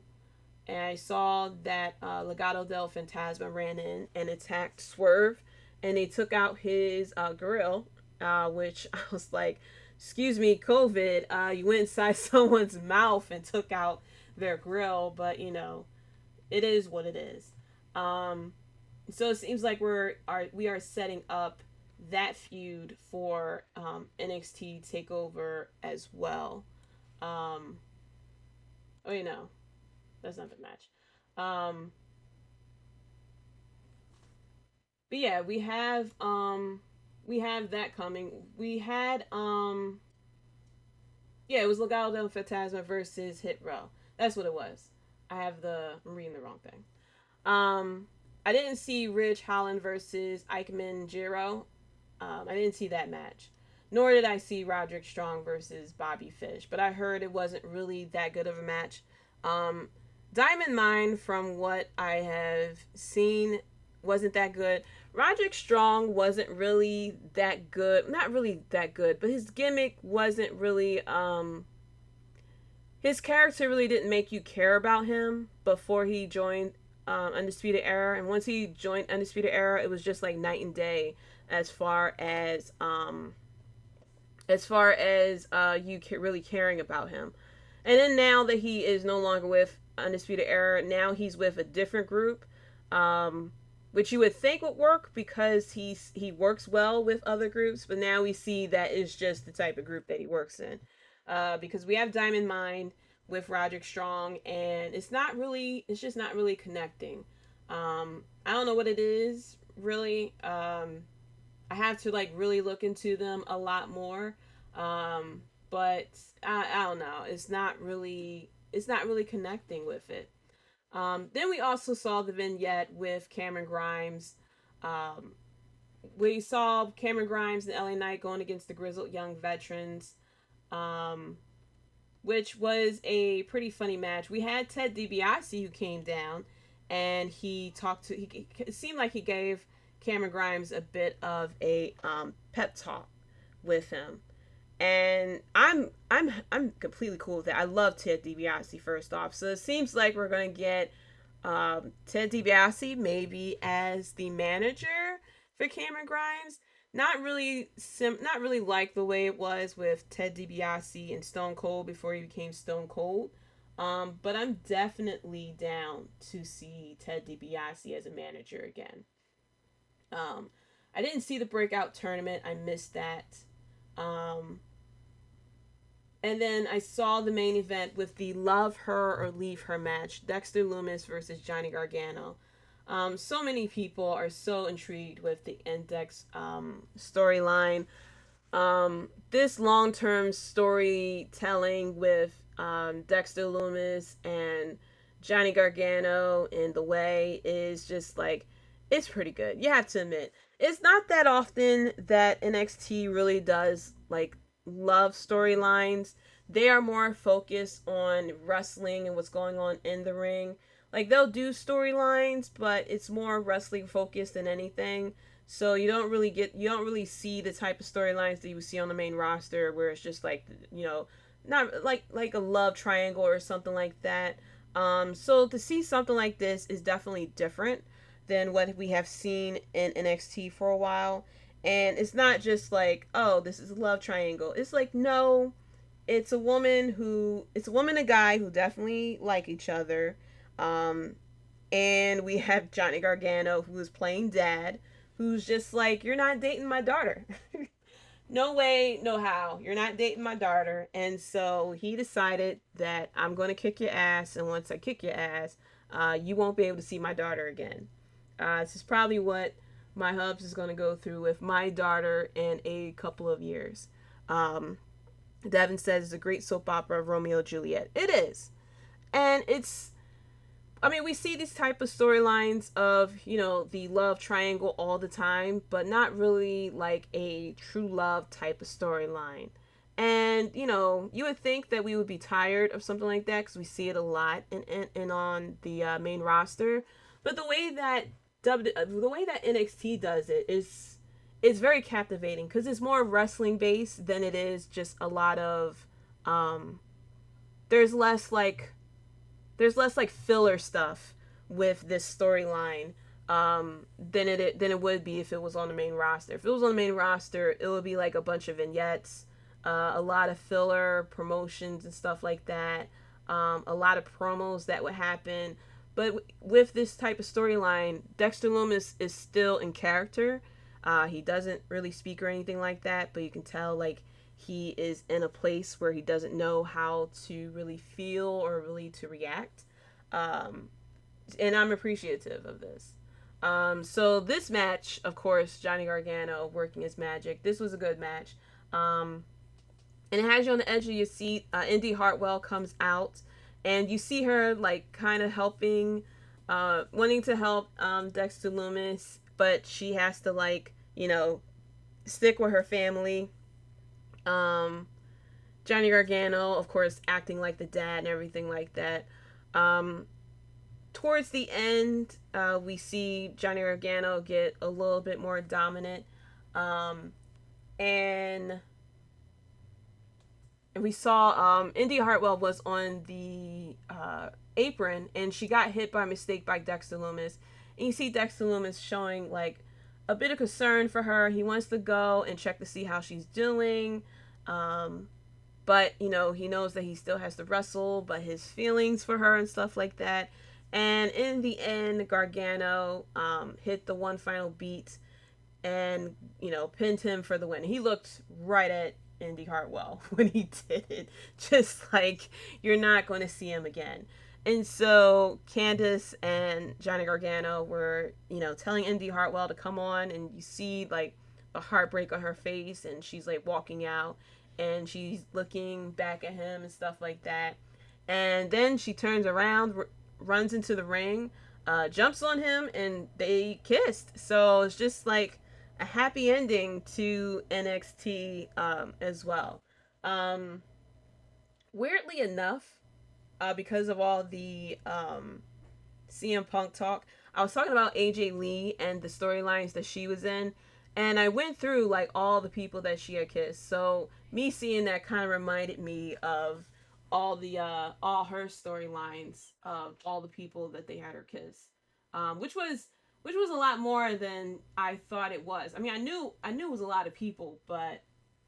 and I saw that Legado del Fantasma ran in and attacked Swerve, and they took out his grill, which I was like, excuse me, COVID, you went inside someone's mouth and took out their grill, but it is what it is. So it seems like we are setting up that feud for NXT Takeover as well. That's not the match. But yeah, we have that coming. We had it was Legado del Fantasma versus Hit Row. That's what it was. I'm reading the wrong thing. I didn't see Ridge Holland versus Eichmann Jiro. I didn't see that match. Nor did I see Roderick Strong versus Bobby Fish. But I heard it wasn't really that good of a match. Diamond Mine, from what I have seen, wasn't that good. Roderick Strong wasn't really that good. Not really that good, but his gimmick wasn't really his character really didn't make you care about him before he joined Undisputed Era. And once he joined Undisputed Era, it was just like night and day as far as you really caring about him. And then now that he is no longer with Undisputed Era, now he's with a different group, which you would think would work because he works well with other groups. But now we see that is just the type of group that he works in, because we have Diamond Mine with Roderick Strong, and it's just not really connecting. I don't know what it is really. I have to like really look into them a lot more. But I don't know. It's not really connecting with it. Then we also saw the vignette with Cameron Grimes. We saw Cameron Grimes and LA Knight going against the Grizzled Young Veterans, which was a pretty funny match. We had Ted DiBiase who came down, and it seemed like he gave Cameron Grimes a bit of a pep talk with him. And I'm completely cool with that. I love Ted DiBiase, first off. So it seems like we're gonna get Ted DiBiase maybe as the manager for Cameron Grimes. Not really like the way it was with Ted DiBiase and Stone Cold before he became Stone Cold. But I'm definitely down to see Ted DiBiase as a manager again. I didn't see the breakout tournament. I missed that. And then I saw the main event with the Love Her or Leave Her match, Dexter Lumis versus Johnny Gargano. So many people are so intrigued with the Index storyline. This long term storytelling with Dexter Lumis and Johnny Gargano in the way is just like, it's pretty good. You have to admit, it's not that often that NXT really does like love storylines. They are more focused on wrestling and what's going on in the ring. Like they'll do storylines, but it's more wrestling focused than anything. So you don't really see the type of storylines that you would see on the main roster where it's just like, not like a love triangle or something like that. So to see something like this is definitely different than what we have seen in NXT for a while. And it's not just like, oh, this is a love triangle. It's like, no, it's a woman and a guy who definitely like each other. Um, and we have Johnny Gargano, who is playing dad, who's just like, you're not dating my daughter. No way, no how. You're not dating my daughter. And so he decided that I'm going to kick your ass. And once I kick your ass, you won't be able to see my daughter again. This is probably what my hubs is going to go through with my daughter in a couple of years. Um, Devin says it's a great soap opera of Romeo and Juliet. It is. And we see these type of storylines of, the love triangle all the time, but not really like a true love type of storyline. And, you would think that we would be tired of something like that because we see it a lot in on the main roster. But the way that NXT does it is very captivating because it's more wrestling based than it is just a lot of, there's less like filler stuff with this storyline than it would be if it was on the main roster. If it was on the main roster, it would be like a bunch of vignettes, a lot of filler promotions and stuff like that, a lot of promos that would happen. But with this type of storyline, Dexter Lumis is still in character. He doesn't really speak or anything like that, but you can tell like he is in a place where he doesn't know how to really feel or really to react. Um, and I'm appreciative of this. So this match, of course, Johnny Gargano working his magic. This was a good match. And it has you on the edge of your seat. Indy Hartwell comes out, and you see her like kind of helping, wanting to help Dexter Lumis, but she has to like stick with her family. Um, Johnny Gargano, of course, acting like the dad and everything like that. Um, Towards the end, we see Johnny Gargano get a little bit more dominant, um, and we saw Indy Hartwell was on the apron, and she got hit by mistake by Dexter Lumis. And you see Dexter Lumis showing like a bit of concern for her. He wants to go and check to see how she's doing. Um, but he knows that he still has to wrestle, but his feelings for her and stuff like that. And in the end, Gargano hit the one final beat and pinned him for the win. He looked right at Indy Hartwell when he did it, just like you're not going to see him again. And so Candice and Johnny Gargano were telling Indy Hartwell to come on, and you see like a heartbreak on her face, and she's like walking out and she's looking back at him and stuff like that. And then she turns around, runs into the ring, jumps on him, and they kissed. So it's just like a happy ending to NXT as well. Um, Weirdly enough, because of all the CM Punk talk, I was talking about AJ Lee and the storylines that she was in, and I went through like all the people that she had kissed. So me seeing that kind of reminded me of all her storylines of all the people that they had her kiss, which was a lot more than I thought it was. I mean, I knew it was a lot of people, but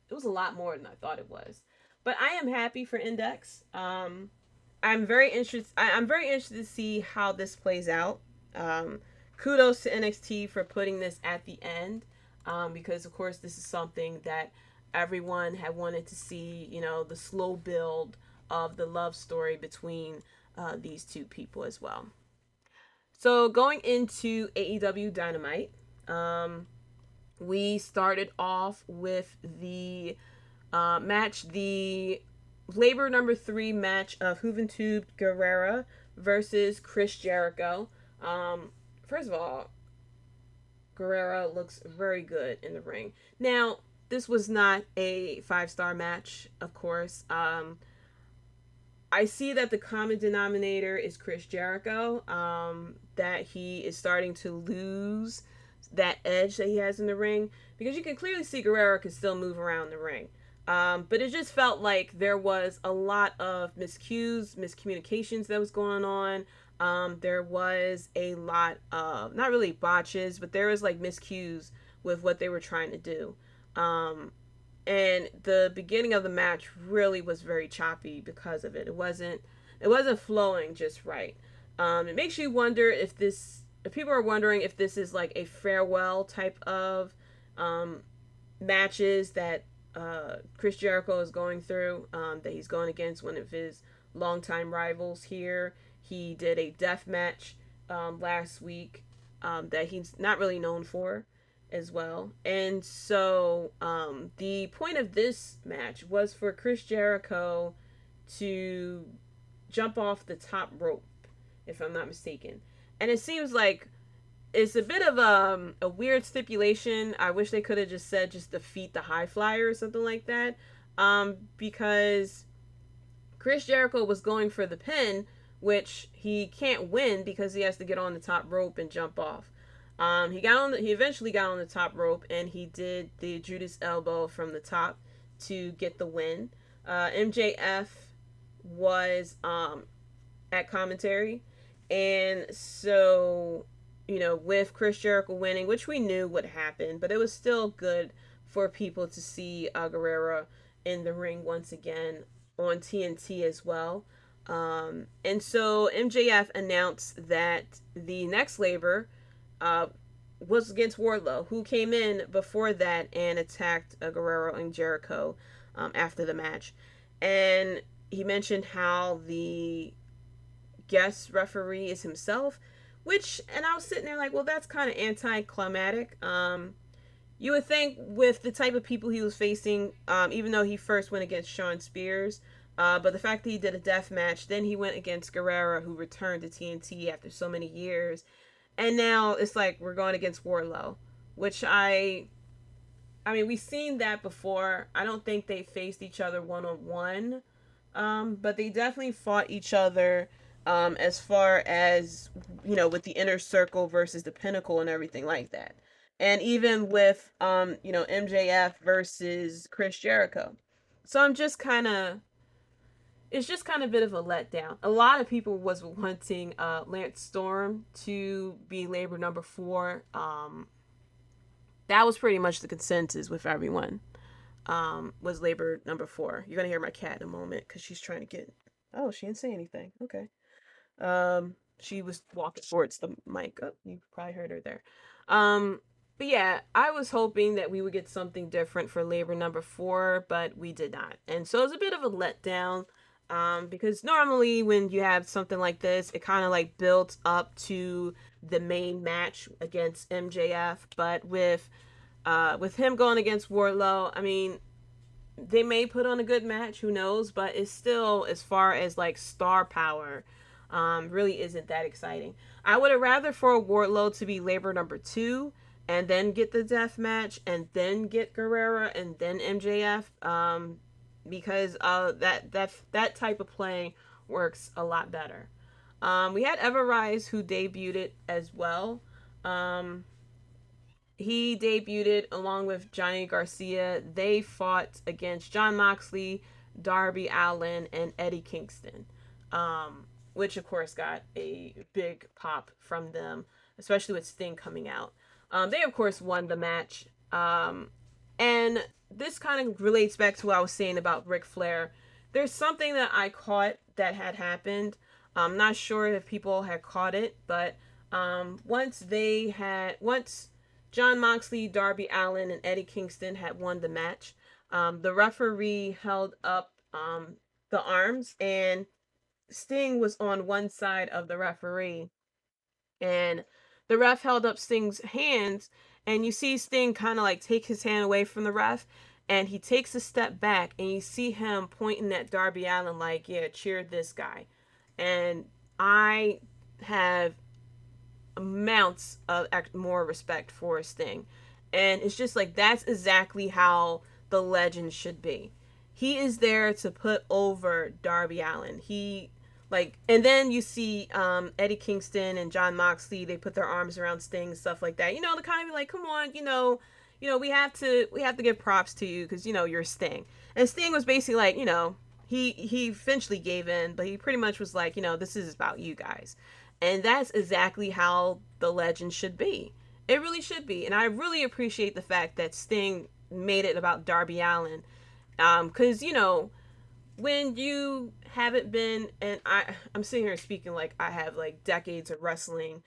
it was a lot more than I thought it was. But I am happy for Index. I'm very interested. I'm very interested to see how this plays out. Kudos to NXT for putting this at the end, because of course this is something that everyone had wanted to see, the slow build of the love story between these two people as well. So going into AEW Dynamite, we started off with the match, the Labor number 3 match of Juventud Guerrera versus Chris Jericho. First of all, Guerrero looks very good in the ring. Now, this was not a 5-star match, of course. I see that the common denominator is Chris Jericho, that he is starting to lose that edge that he has in the ring, because you can clearly see Guerrero can still move around the ring. But it just felt like there was a lot of miscues, miscommunications that was going on. There was a lot of, not really botches, but there was like miscues with what they were trying to do. And the beginning of the match really was very choppy because of it. It wasn't flowing just right. It makes you wonder if people are wondering if this is like a farewell type of matches that Chris Jericho is going through, that he's going against one of his longtime rivals here. He did a death match last week that he's not really known for as well. And so the point of this match was for Chris Jericho to jump off the top rope, if I'm not mistaken. And it seems like it's a bit of a weird stipulation. I wish they could have just said just defeat the high flyer or something like that. Because Chris Jericho was going for the pin, which he can't win because he has to get on the top rope and jump off. He eventually got on the top rope and he did the Judas elbow from the top to get the win. MJF was at commentary, and so with Chris Jericho winning, which we knew would happen, but it was still good for people to see Guerrero in the ring once again on TNT as well. And so MJF announced that the next labor was against Wardlow, who came in before that and attacked Guerrero and Jericho after the match. And he mentioned how the guest referee is himself, and I was sitting there like, well, that's kind of anticlimactic. You would think with the type of people he was facing, even though he first went against Shawn Spears, but the fact that he did a death match, then he went against Guerrero, who returned to TNT after so many years, and now it's like we're going against Wardlow, which I mean, we've seen that before. I don't think they faced each other one-on-one, but they definitely fought each other as far as, with the inner circle versus the pinnacle and everything like that. And even with, MJF versus Chris Jericho. So it's just kind of a bit of a letdown. A lot of people was wanting Lance Storm to be labor number 4. That was pretty much the consensus with everyone. Was labor number 4. You're gonna hear my cat in a moment because she's trying to get. Oh, she didn't say anything. Okay. She was walking towards the mic. Oh, you probably heard her there. But yeah, I was hoping that we would get something different for labor number 4, but we did not. And so it's a bit of a letdown. Because normally when you have something like this, it kind of like builds up to the main match against MJF. But with him going against Wardlow, I mean, they may put on a good match, who knows? But it's still, as far as like star power, really isn't that exciting. I would have rather for Wardlow to be labor number 2 and then get the death match and then get Guerrero and then MJF, because that type of play works a lot better. We had Everrise, who debuted as well. He debuted along with Johnny Garcia. They fought against Jon Moxley, Darby Allin, and Eddie Kingston, which of course got a big pop from them, especially with Sting coming out. They of course won the match, and this kind of relates back to what I was saying about Ric Flair. There's something that I caught that had happened. I'm not sure if people had caught it, but once Jon Moxley, Darby Allin, and Eddie Kingston had won the match, The referee held up the arms, and Sting was on one side of the referee, and the ref held up Sting's hands, and you see Sting kind of like take his hand away from the ref, and he takes a step back, and you see him pointing at Darby Allin like, yeah, cheer this guy. And I have amounts of more respect for Sting. And it's just like, that's exactly how the legend should be. He is there to put over Darby Allin. He like, and then you see Eddie Kingston and John Moxley, they put their arms around Sting and stuff like that. To kind of be like, come on, we have to give props to you because you're Sting. And Sting was basically like, he eventually gave in, but he pretty much was like, this is about you guys. And that's exactly how the legend should be. It really should be. And I really appreciate the fact that Sting made it about Darby Allin. Because, when you haven't been, and I'm sitting here speaking like I have like decades of wrestling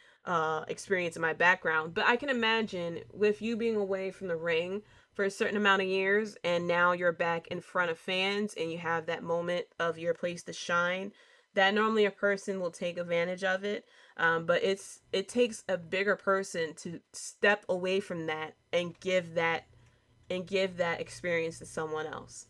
experience in my background, but I can imagine with you being away from the ring for a certain amount of years, and now you're back in front of fans and you have that moment of your place to shine, that normally a person will take advantage of it. But it takes a bigger person to step away from that and give that experience to someone else.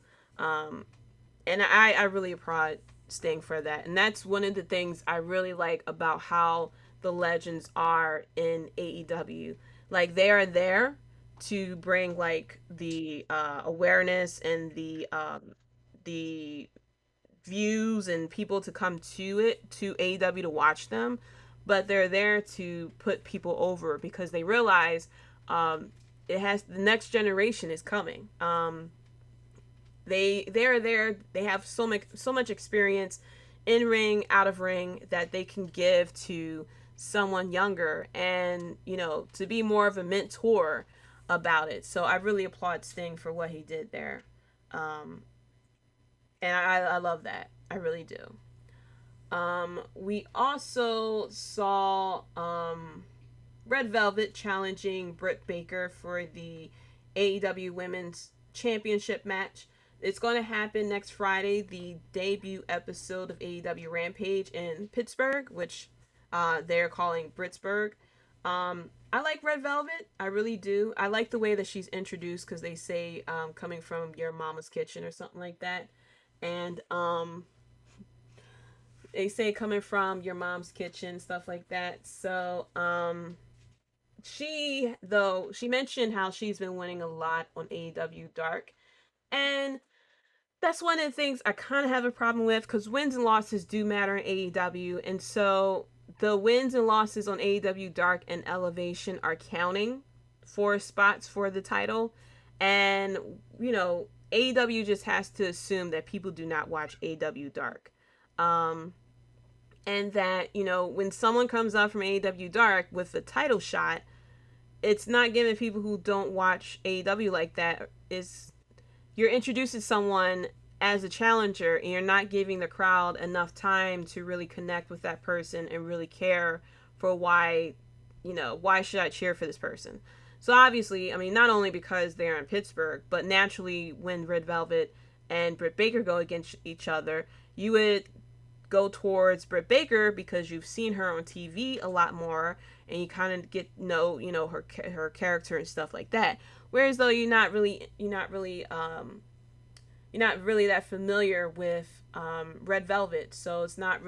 And I really applaud Sting for that. And that's one of the things I really like about how the legends are in AEW. Like, they are there to bring like the awareness and the views and people to come to AEW to watch them, but they're there to put people over because they realize it has the next generation is coming. They're there. They have so much experience in ring, out of ring, that they can give to someone younger, and to be more of a mentor about it. So I really applaud Sting for what he did there, and I love that. I really do. We also saw Red Velvet challenging Britt Baker for the AEW Women's Championship match. It's going to happen next Friday, the debut episode of AEW Rampage in Pittsburgh, which they're calling Britsburg. I like Red Velvet. I really do. I like the way that she's introduced because they say coming from your mama's kitchen or something like that. And they say coming from your mom's kitchen, stuff like that. So she mentioned how she's been winning a lot on AEW Dark. And that's one of the things I kind of have a problem with, because wins and losses do matter in AEW. And so the wins and losses on AEW Dark and Elevation are counting for spots for the title. And, AEW just has to assume that people do not watch AEW Dark. And that, when someone comes up from AEW Dark with a title shot, it's not giving people who don't watch AEW like that. You're introducing someone as a challenger, and you're not giving the crowd enough time to really connect with that person and really care for why should I cheer for this person. So obviously, I mean, not only because they're in Pittsburgh, but naturally when Red Velvet and Britt Baker go against each other, you would go towards Britt Baker because you've seen her on TV a lot more, and you kind of get know her character and stuff like that. Whereas though you're not really that familiar with Red Velvet, so it's not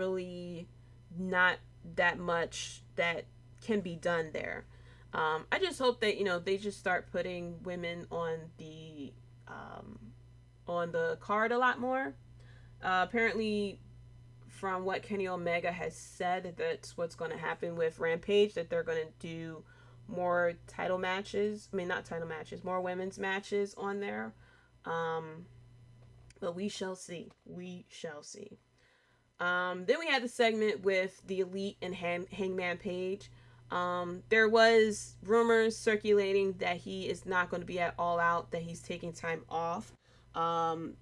that much that can be done there. I just hope that they just start putting women on the card a lot more. Apparently, from what Kenny Omega has said, that's what's going to happen with Rampage, that they're going to do more title matches. I mean, not title matches, more women's matches on there. But we shall see. We shall see. Then we had the segment with the Elite and Hangman Page. There was rumors circulating that he is not going to be at All Out, that he's taking time off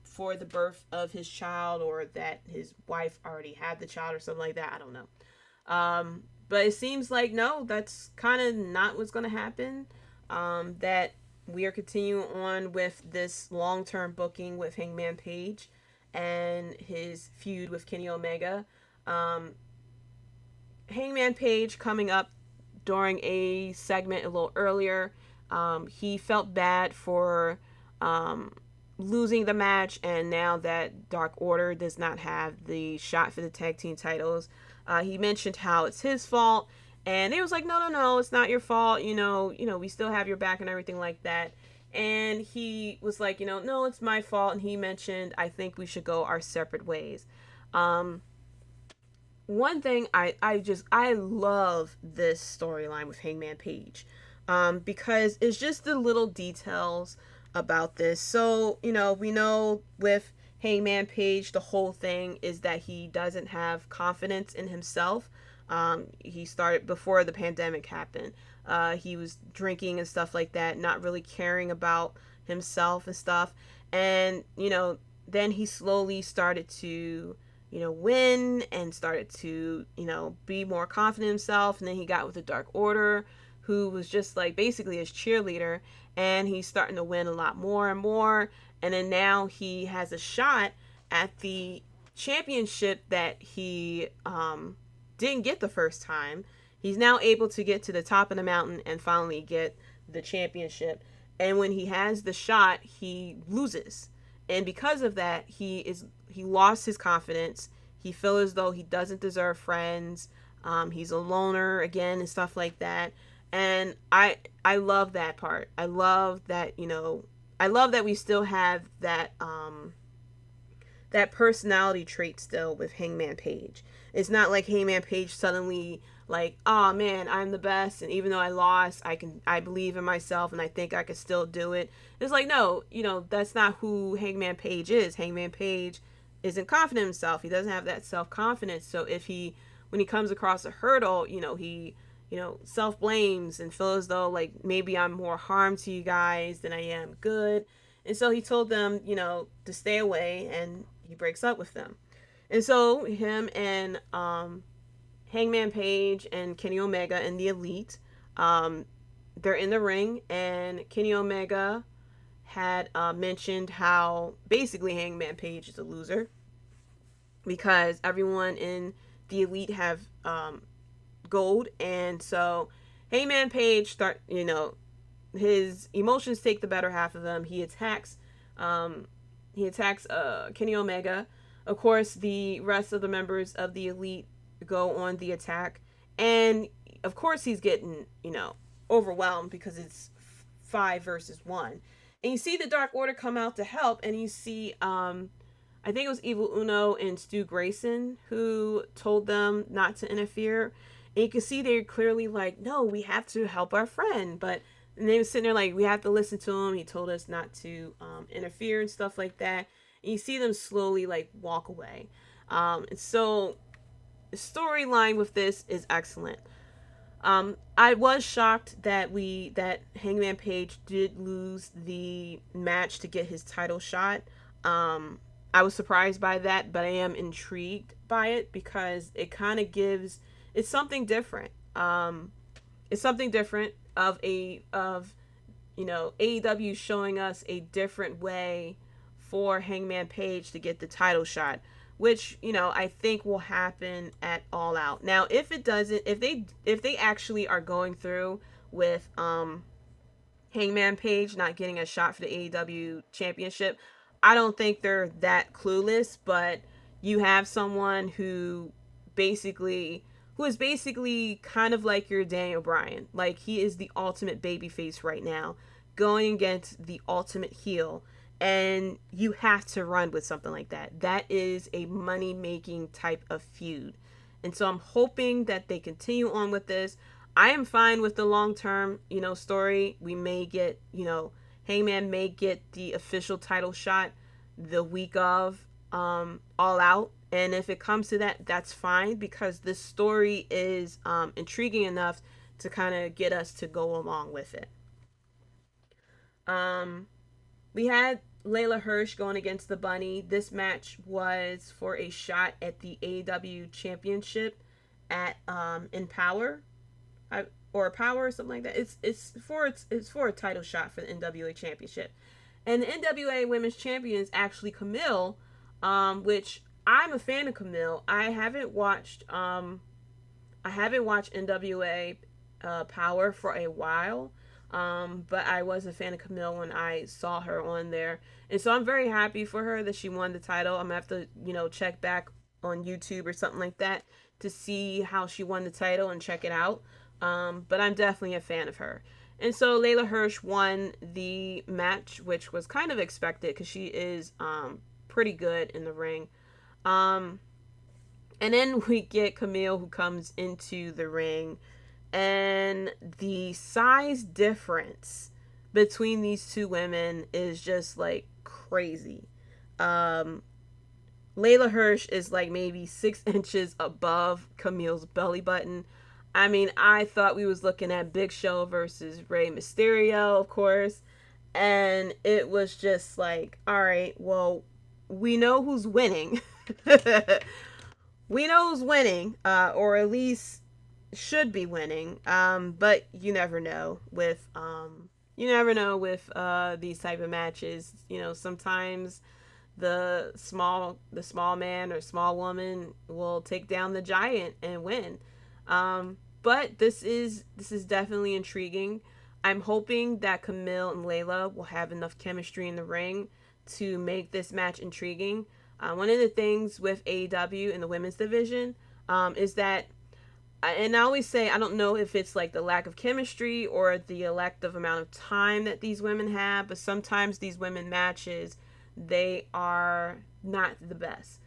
for the birth of his child, or that his wife already had the child or something like that. I don't know. But it seems like, no, that's kind of not what's going to happen. That we are continuing on with this long-term booking with Hangman Page and his feud with Kenny Omega. Um, Hangman Page coming up during a segment a little earlier. He felt bad for um, losing the match, and now that Dark Order does not have the shot for the tag team titles, he mentioned how it's his fault, and it was like, no, it's not your fault. We still have your back and everything like that. And he was like, no, it's my fault. And he mentioned, I think we should go our separate ways. Um, One thing I love this storyline with Hangman Page, because it's just the little details about this. So we know with Hangman Page, the whole thing is that he doesn't have confidence in himself. He started before the pandemic happened. He was drinking and stuff like that, not really caring about himself and stuff. And then he slowly started to win and started to, be more confident in himself. And then he got with the Dark Order, who was just like basically his cheerleader. And he's starting to win a lot more and more. And then now he has a shot at the championship that he didn't get the first time. He's now able to get to the top of the mountain and finally get the championship. And when he has the shot, he loses. And because of that, he lost his confidence. He feels as though he doesn't deserve friends. He's a loner again and stuff like that. And I love that part. I love that, I love that we still have that personality trait still with Hangman Page. It's not like Hangman Page suddenly like, oh man, I'm the best, and even though I lost, I believe in myself and I think I can still do it. It's like, no, that's not who Hangman Page is. Hangman Page isn't confident in himself. He doesn't have that self-confidence. So when he comes across a hurdle, he self-blames and feels as though like maybe I'm more harm to you guys than I am good. And so he told them, to stay away, and he breaks up with them. And so him and Hangman Page and Kenny Omega and the Elite, they're in the ring, and Kenny Omega had mentioned how basically Hangman Page is a loser because everyone in the Elite have gold, and so Hangman Page his emotions take the better half of him. He attacks Kenny Omega. Of course, the rest of the members of the Elite go on the attack, and of course he's getting overwhelmed because it's 5 versus 1. And you see the Dark Order come out to help, and you see I think it was Evil Uno and Stu Grayson who told them not to interfere. And you can see they're clearly like, no, we have to help our friend. But and they were sitting there like, we have to listen to him. He told us not to interfere and stuff like that. And you see them slowly like walk away. And so the storyline with this is excellent. I was shocked that Hangman Page did lose the match to get his title shot. I was surprised by that, but I am intrigued by it because it kind of it's something different. It's something different of AEW showing us a different way for Hangman Page to get the title shot, which I think will happen at All Out. Now, if it doesn't, if they actually are going through with Hangman Page not getting a shot for the AEW championship, I don't think they're that clueless, but you have someone who is basically kind of like your Daniel Bryan. Like, he is the ultimate babyface right now, going against the ultimate heel. And you have to run with something like that. That is a money-making type of feud. And so I'm hoping that they continue on with this. I am fine with the long-term, story. We may get, Hangman may get the official title shot the week of All Out. And if it comes to that, that's fine, because this story is intriguing enough to kind of get us to go along with it. We had Layla Hirsch going against the Bunny. This match was for a shot at the AEW Championship at Empower. or Power or something like that. It's for a title shot for the NWA Championship, and the NWA Women's Champion is actually Camille, which I'm a fan of Camille. I haven't watched NWA Power for a while. But I was a fan of Camille when I saw her on there. And so I'm very happy for her that she won the title. I'm going to have to, check back on YouTube or something like that to see how she won the title and check it out. But I'm definitely a fan of her. And so Layla Hirsch won the match, which was kind of expected because she is pretty good in the ring. And then we get Camille, who comes into the ring, and the size difference between these two women is just like crazy. Um, Layla Hirsch is like maybe 6 inches above Camille's belly button. I mean, I thought we was looking at Big Show versus Rey Mysterio, of course, and it was just like, all right, well, we know who's winning. We know who's winning, or at least should be winning. But you never know with these type of matches. Sometimes the small man or small woman will take down the giant and win. But this is definitely intriguing. I'm hoping that Camille and Layla will have enough chemistry in the ring to make this match intriguing. One of the things with AEW in the women's division is that, and I always say, I don't know if it's like the lack of chemistry or the elective amount of time that these women have, but sometimes these women matches, they are not the best.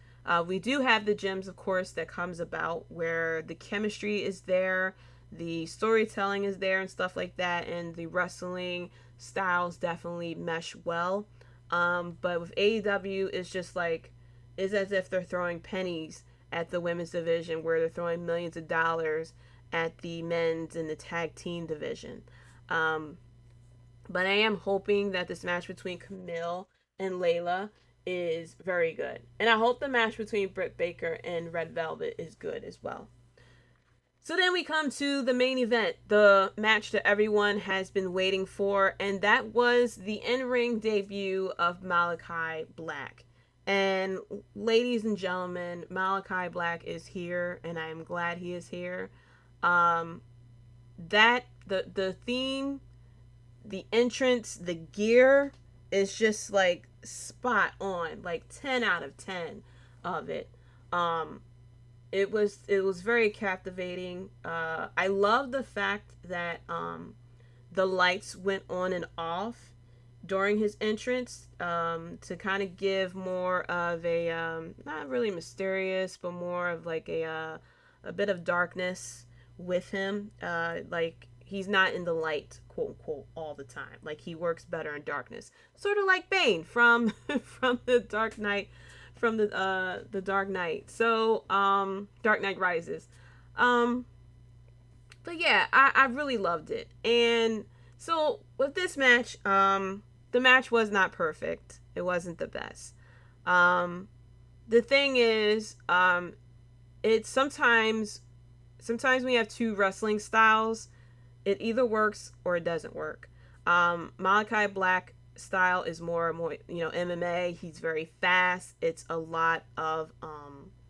We do have the gems, of course, that comes about where the chemistry is there, the storytelling is there and stuff like that, and the wrestling styles definitely mesh well. But with AEW, it's as if they're throwing pennies at the women's division where they're throwing millions of dollars at the men's and the tag team division. Um, but I am hoping that this match between Camille and Layla is very good. And I hope the match between Britt Baker and Red Velvet is good as well. So then we come to the main event, the match that everyone has been waiting for, and that was the in-ring debut of Malachi Black. And ladies and gentlemen, Malachi Black is here, and I am glad he is here. That the theme, the entrance, the gear is just like spot on, like 10 out of 10 of it. It was very captivating. I love the fact that the lights went on and off during his entrance, to kind of give more of a not really mysterious, but more of like a bit of darkness with him. Like he's not in the light, quote unquote, all the time. Like he works better in darkness, sort of like Bane from from the Dark Knight, from the Dark Knight. So Dark Knight Rises. But yeah, I really loved it. And so with this match, the match was not perfect. It wasn't the best. The thing is, it's sometimes we have two wrestling styles. It either works or it doesn't work. Malachi Black style is more MMA. He's very fast. It's a lot of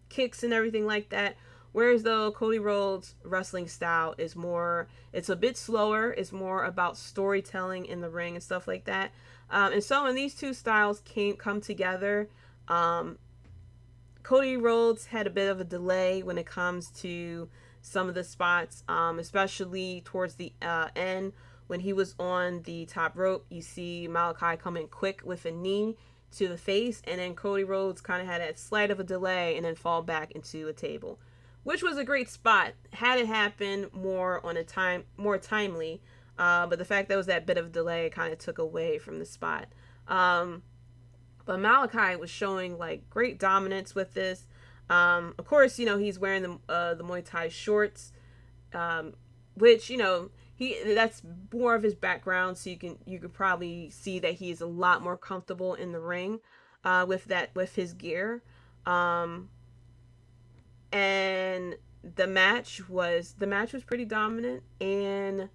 kicks and everything like that. Whereas though Cody Rhodes' wrestling style is more, it's a bit slower. It's more about storytelling in the ring and stuff like that. And so when these two styles come together, Cody Rhodes had a bit of a delay when it comes to some of the spots, especially towards the end when he was on the top rope. You see Malachi come in quick with a knee to the face, and then Cody Rhodes kind of had a slight of a delay and then fall back into a table, which was a great spot had it happened more timely. But the fact that was that bit of delay kind of took away from the spot. But Malachi was showing like great dominance with this. Of course, he's wearing the Muay Thai shorts, which that's more of his background, so you could probably see that he's a lot more comfortable in the ring with his gear. And the match was pretty dominant, and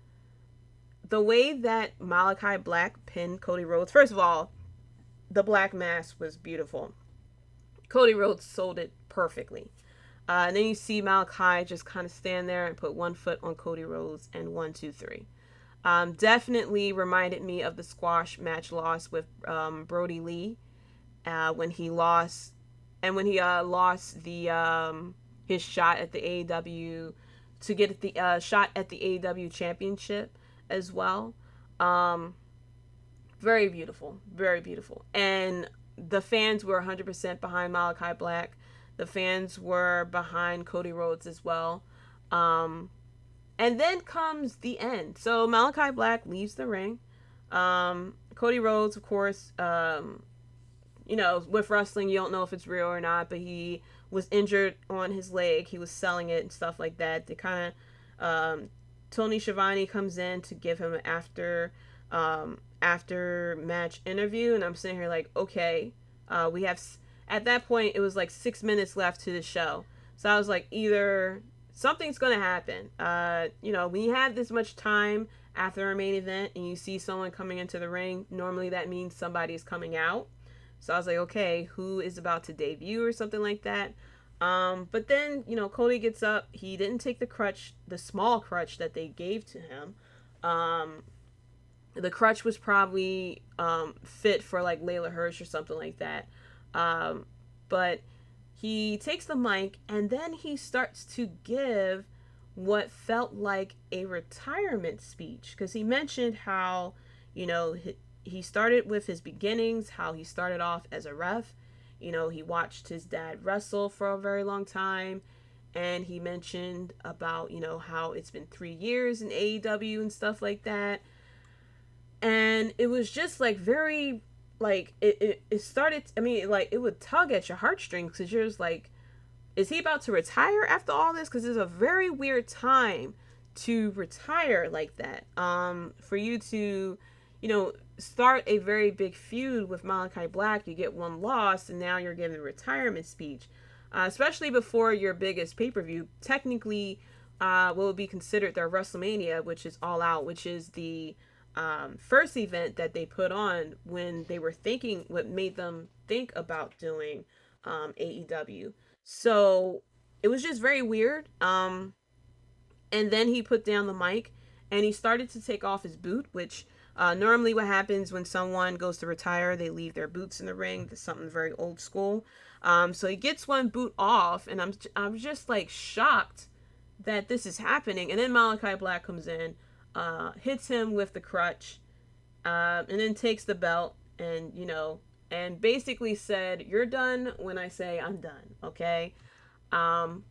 the way that Malachi Black pinned Cody Rhodes. First of all, the black mask was beautiful. Cody Rhodes sold it perfectly. And then you see Malachi just kind of stand there and put one foot on Cody Rhodes and 1, 2, 3. Definitely reminded me of the squash match loss with Brody Lee when he lost, and when he lost the his shot at the AEW to get the shot at the AEW championship as well. Um, Very beautiful, very beautiful, and the fans were 100% behind Malachi Black. The fans were behind Cody Rhodes as well. Um, and then comes the end. So Malachi Black leaves the ring. Cody Rhodes, of course, with wrestling, you don't know if it's real or not, but he was injured on his leg. He was selling it and stuff like that. They kind of, Tony Schiavone comes in to give him an after match interview, and I'm sitting here like, okay, we have, at that point, it was like 6 minutes left to the show. So I was like, either something's going to happen. When you have this much time after a main event and you see someone coming into the ring, normally that means somebody's coming out. So I was like, okay, who is about to debut or something like that? But then, Cody gets up. He didn't take the crutch, the small crutch that they gave to him. The crutch was probably fit for like Layla Hirsch or something like that. But he takes the mic and then he starts to give what felt like a retirement speech, because he mentioned how, he started with his beginnings, how he started off as a ref. He watched his dad wrestle for a very long time. And he mentioned about, how it's been 3 years in AEW and stuff like that. And it was just like very, like, it started, I mean, like, it would tug at your heartstrings, because you're just like, is he about to retire after all this? Because it's a very weird time to retire like that. For you to, start a very big feud with Malachi Black, you get one loss, and now you're giving a retirement speech. Especially before your biggest pay-per-view, technically, what would be considered their WrestleMania, which is All Out, which is the first event that they put on when they were thinking, what made them think about doing AEW. So it was just very weird. And then he put down the mic and he started to take off his boot, which normally what happens when someone goes to retire, they leave their boots in the ring. That's something very old school. So he gets one boot off, and I'm just like shocked that this is happening. And then Malachi Black comes in, hits him with the crutch, and then takes the belt and basically said, "You're done when I say I'm done." Okay. Um,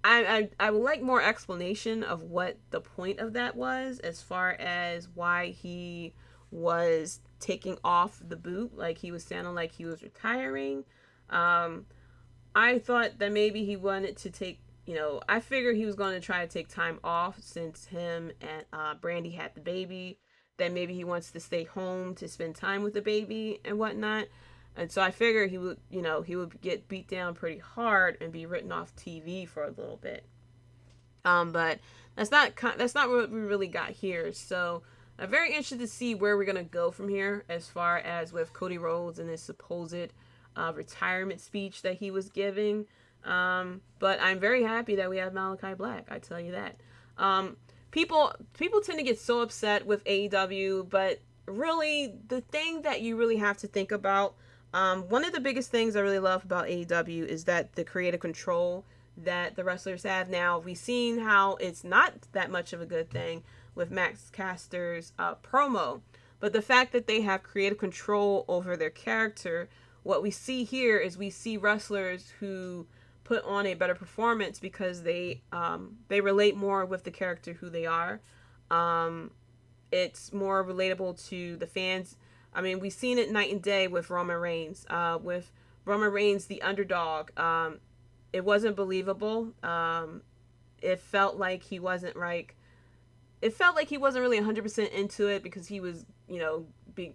I would like more explanation of what the point of that was, as far as why he was taking off the boot, like he was sounding like he was retiring. Um, I thought that maybe he wanted to take, I figured he was going to try to take time off since him and Brandy had the baby. That maybe he wants to stay home to spend time with the baby and whatnot. And so I figured he would get beat down pretty hard and be written off TV for a little bit. But that's not what we really got here. So I'm very interested to see where we're gonna go from here, as far as with Cody Rhodes and his supposed retirement speech that he was giving. But I'm very happy that we have Malachi Black. I tell you that. People tend to get so upset with AEW, but really the thing that you really have to think about, one of the biggest things I really love about AEW is that the creative control that the wrestlers have now. We've seen how it's not that much of a good thing with Max Caster's promo, but the fact that they have creative control over their character, what we see here is we see wrestlers who put on a better performance because they relate more with the character who they are. It's more relatable to the fans. I mean, we've seen it night and day with Roman Reigns. With Roman Reigns, the underdog, it wasn't believable. It felt like he wasn't like. It felt like he wasn't really 100% into it, because he was,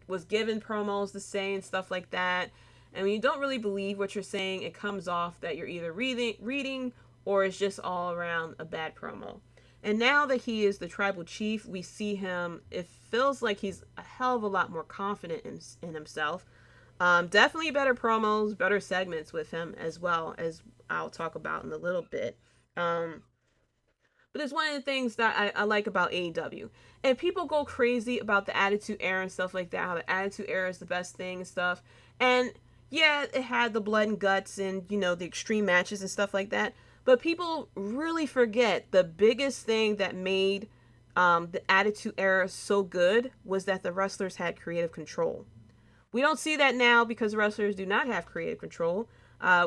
was given promos to say and stuff like that. And when you don't really believe what you're saying, it comes off that you're either reading or it's just all around a bad promo. And now that he is the tribal chief, we see him, it feels like he's a hell of a lot more confident in himself. Definitely better promos, better segments with him, as well as I'll talk about in a little bit. Um, but it's one of the things that I like about AEW. And people go crazy about the Attitude Era and stuff like that, how the Attitude Era is the best thing and stuff. And yeah, it had the blood and guts and, the extreme matches and stuff like that. But people really forget the biggest thing that made the Attitude Era so good was that the wrestlers had creative control. We don't see that now because wrestlers do not have creative control.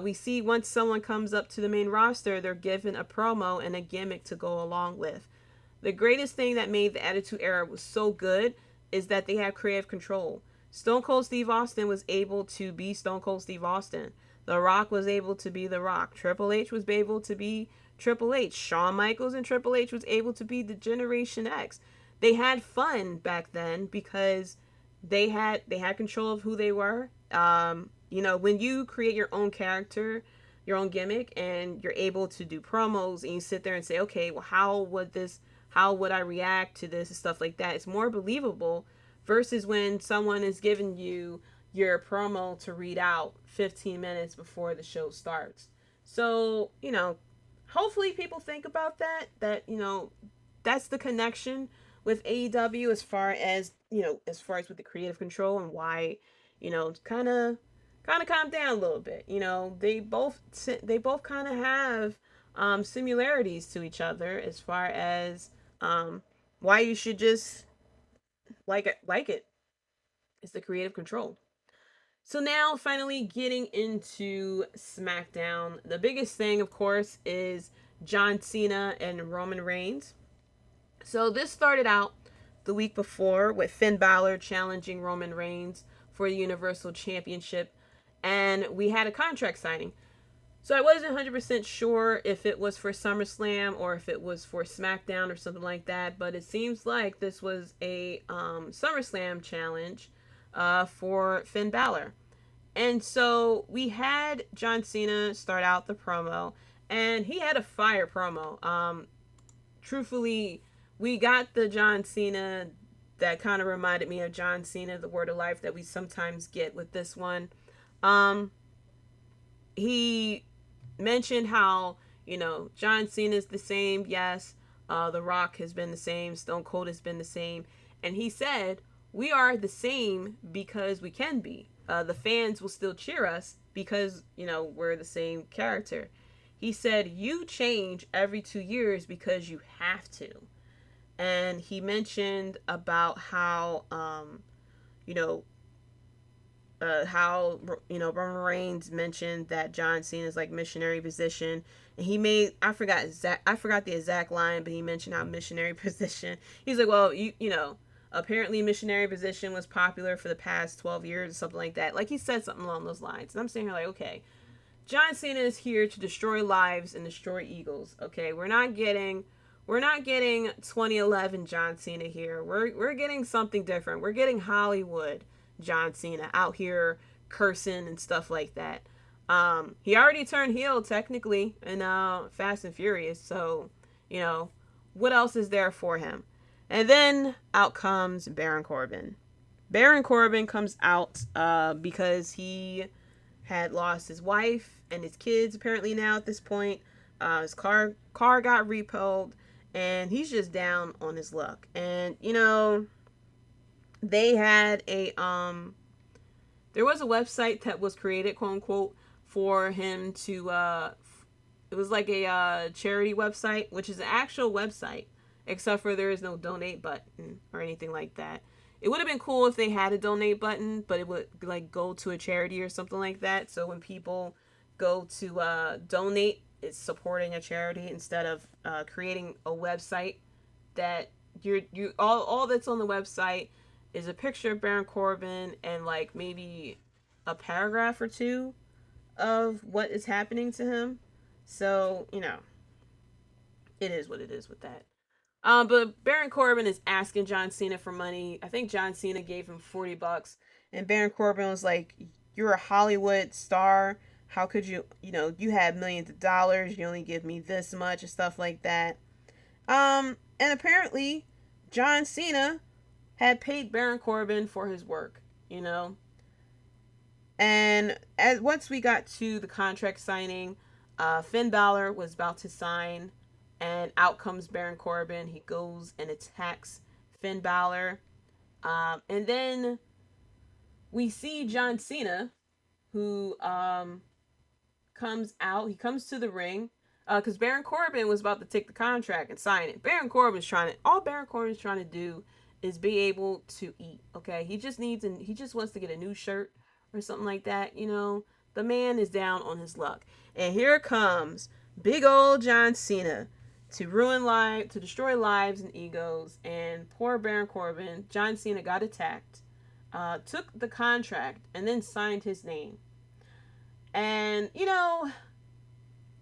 We see once someone comes up to the main roster, they're given a promo and a gimmick to go along with. The greatest thing that made the Attitude Era was so good is that they have creative control. Stone Cold Steve Austin was able to be Stone Cold Steve Austin. The Rock was able to be The Rock. Triple H was able to be Triple H. Shawn Michaels and Triple H was able to be the Generation X. They had fun back then because they had control of who they were. When you create your own character, your own gimmick, and you're able to do promos, and you sit there and say, okay, well, how would I react to this and stuff like that? It's more believable versus when someone is giving you your promo to read out 15 minutes before the show starts. So, hopefully people think about that, that's the connection with AEW as far as with the creative control and why, kind of calm down a little bit. They both kind of have similarities to each other as far as why you should just like it. It's the creative control. So now, finally getting into SmackDown, the biggest thing, of course, is John Cena and Roman Reigns. So this started out the week before with Finn Balor challenging Roman Reigns for the Universal Championship, and we had a contract signing. So I wasn't 100% sure if it was for SummerSlam or if it was for SmackDown or something like that, but it seems like this was a SummerSlam challenge for Finn Balor. And so we had John Cena start out the promo, and he had a fire promo. Truthfully, we got the John Cena that kind of reminded me of John Cena, the Word of Life that we sometimes get with this one. Um, he mentioned how, John Cena is the same. Yes, The Rock has been the same. Stone Cold has been the same. And he said, we are the same because we can be. The fans will still cheer us because, we're the same character. He said, you change every 2 years because you have to. And he mentioned about how, you know, Roman Reigns mentioned that John Cena's like missionary position, and he made I forgot the exact line, but he mentioned how missionary position. He's like, well, apparently missionary position was popular for the past 12 years or something like that. Like he said something along those lines, and I'm sitting here like, okay, John Cena is here to destroy lives and destroy egos. Okay, we're not getting 2011 John Cena here. We're getting something different. We're getting Hollywood John Cena out here cursing and stuff like that. He already turned heel technically in Fast and Furious, so you know what else is there for him? And then out comes Baron Corbin. Baron Corbin comes out because he had lost his wife and his kids apparently now at this point. His car got repoed, and he's just down on his luck. And they had there was a website that was created, quote unquote, for him to it was like a charity website, which is an actual website, except for there is no donate button or anything like that. It would have been cool if they had a donate button, but it would like go to a charity or something like that. So when people go to donate, it's supporting a charity instead of creating a website that all that's on the website is a picture of Baron Corbin and like maybe a paragraph or two of what is happening to him. So, it is what it is with that. But Baron Corbin is asking John Cena for money. I think John Cena gave him $40, and Baron Corbin was like, "You're a Hollywood star. How could you, you had millions of dollars, you only give me this much and stuff like that. And apparently, John Cena had paid Baron Corbin for his work, And once we got to the contract signing, Finn Balor was about to sign, and out comes Baron Corbin. He goes and attacks Finn Balor. And then we see John Cena, who comes out. He comes to the ring because Baron Corbin was about to take the contract and sign it. All Baron Corbin's trying to do is be able to eat. Okay, he just wants to get a new shirt or something like that. The man is down on his luck, and here comes big old John Cena to destroy lives and egos. And poor Baron Corbin, John Cena got attacked, took the contract, and then signed his name. And,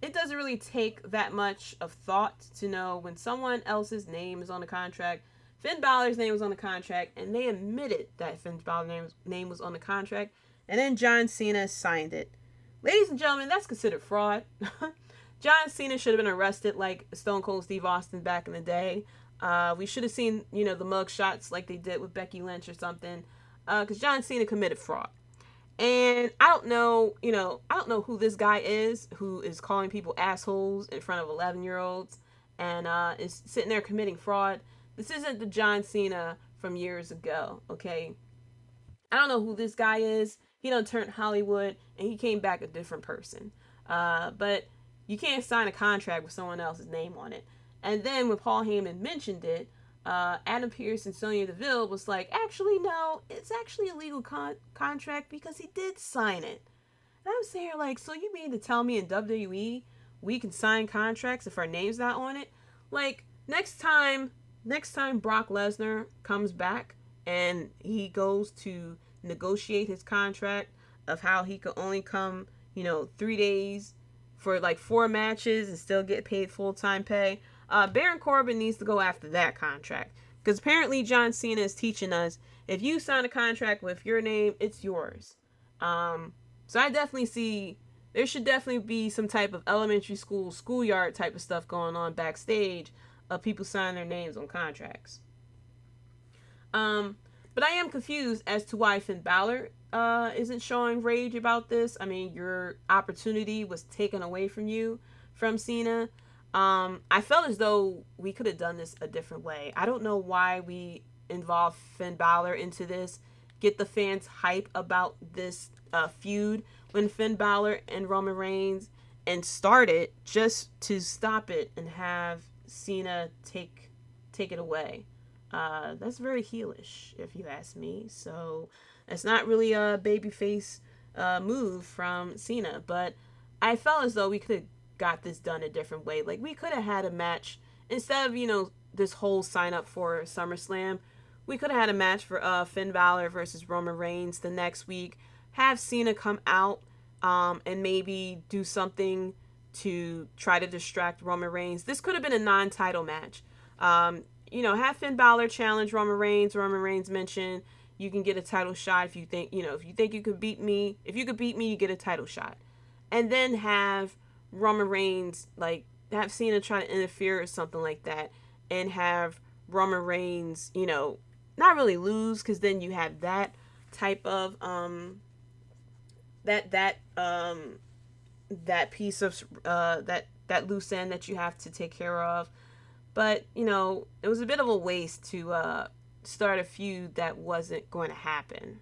it doesn't really take that much of thought to know when someone else's name is on the contract. Finn Balor's name was on the contract, and they admitted that Finn Balor's name was on the contract, and then John Cena signed it. Ladies and gentlemen, that's considered fraud. John Cena should have been arrested like Stone Cold Steve Austin back in the day. We should have seen, the mug shots like they did with Becky Lynch or something, because John Cena committed fraud. And I don't know who this guy is who is calling people assholes in front of 11-year-olds and is sitting there committing fraud. This isn't the John Cena from years ago, okay? I don't know who this guy is. He done turned Hollywood and he came back a different person. But you can't sign a contract with someone else's name on it. And then when Paul Heyman mentioned it, Adam Pearce and Sonya Deville was like, actually, no, it's actually a legal contract because he did sign it. And I'm saying, like, so you mean to tell me in WWE we can sign contracts if our name's not on it? Like, next time Brock Lesnar comes back and he goes to negotiate his contract of how he could only come, 3 days for like 4 matches and still get paid full-time pay, Baron Corbin needs to go after that contract. Because apparently John Cena is teaching us, if you sign a contract with your name, it's yours. So I definitely see there should definitely be some type of elementary school, schoolyard type of stuff going on backstage of people signing their names on contracts. But I am confused as to why Finn Balor isn't showing rage about this. I mean, your opportunity was taken away from you from Cena. I felt as though we could have done this a different way. I don't know why we involve Finn Balor into this. Get the fans hype about this feud when Finn Balor and Roman Reigns, and start it just to stop it and have Cena take it away. That's very heelish, if you ask me. So it's not really a babyface move from Cena, but I felt as though we could have got this done a different way. Like, we could have had a match instead of this whole sign up for SummerSlam. We could have had a match for Finn Balor versus Roman Reigns the next week. Have Cena come out and maybe do something to try to distract Roman Reigns. This could have been a non-title match. Have Finn Balor challenge Roman Reigns. Roman Reigns mention you can get a title shot if you think you could beat me. If you could beat me, you get a title shot. And then have Roman Reigns, have Cena try to interfere or something like that, and have Roman Reigns, not really lose, because then you have that type of that piece of that loose end that you have to take care of. But it was a bit of a waste to start a feud that wasn't going to happen.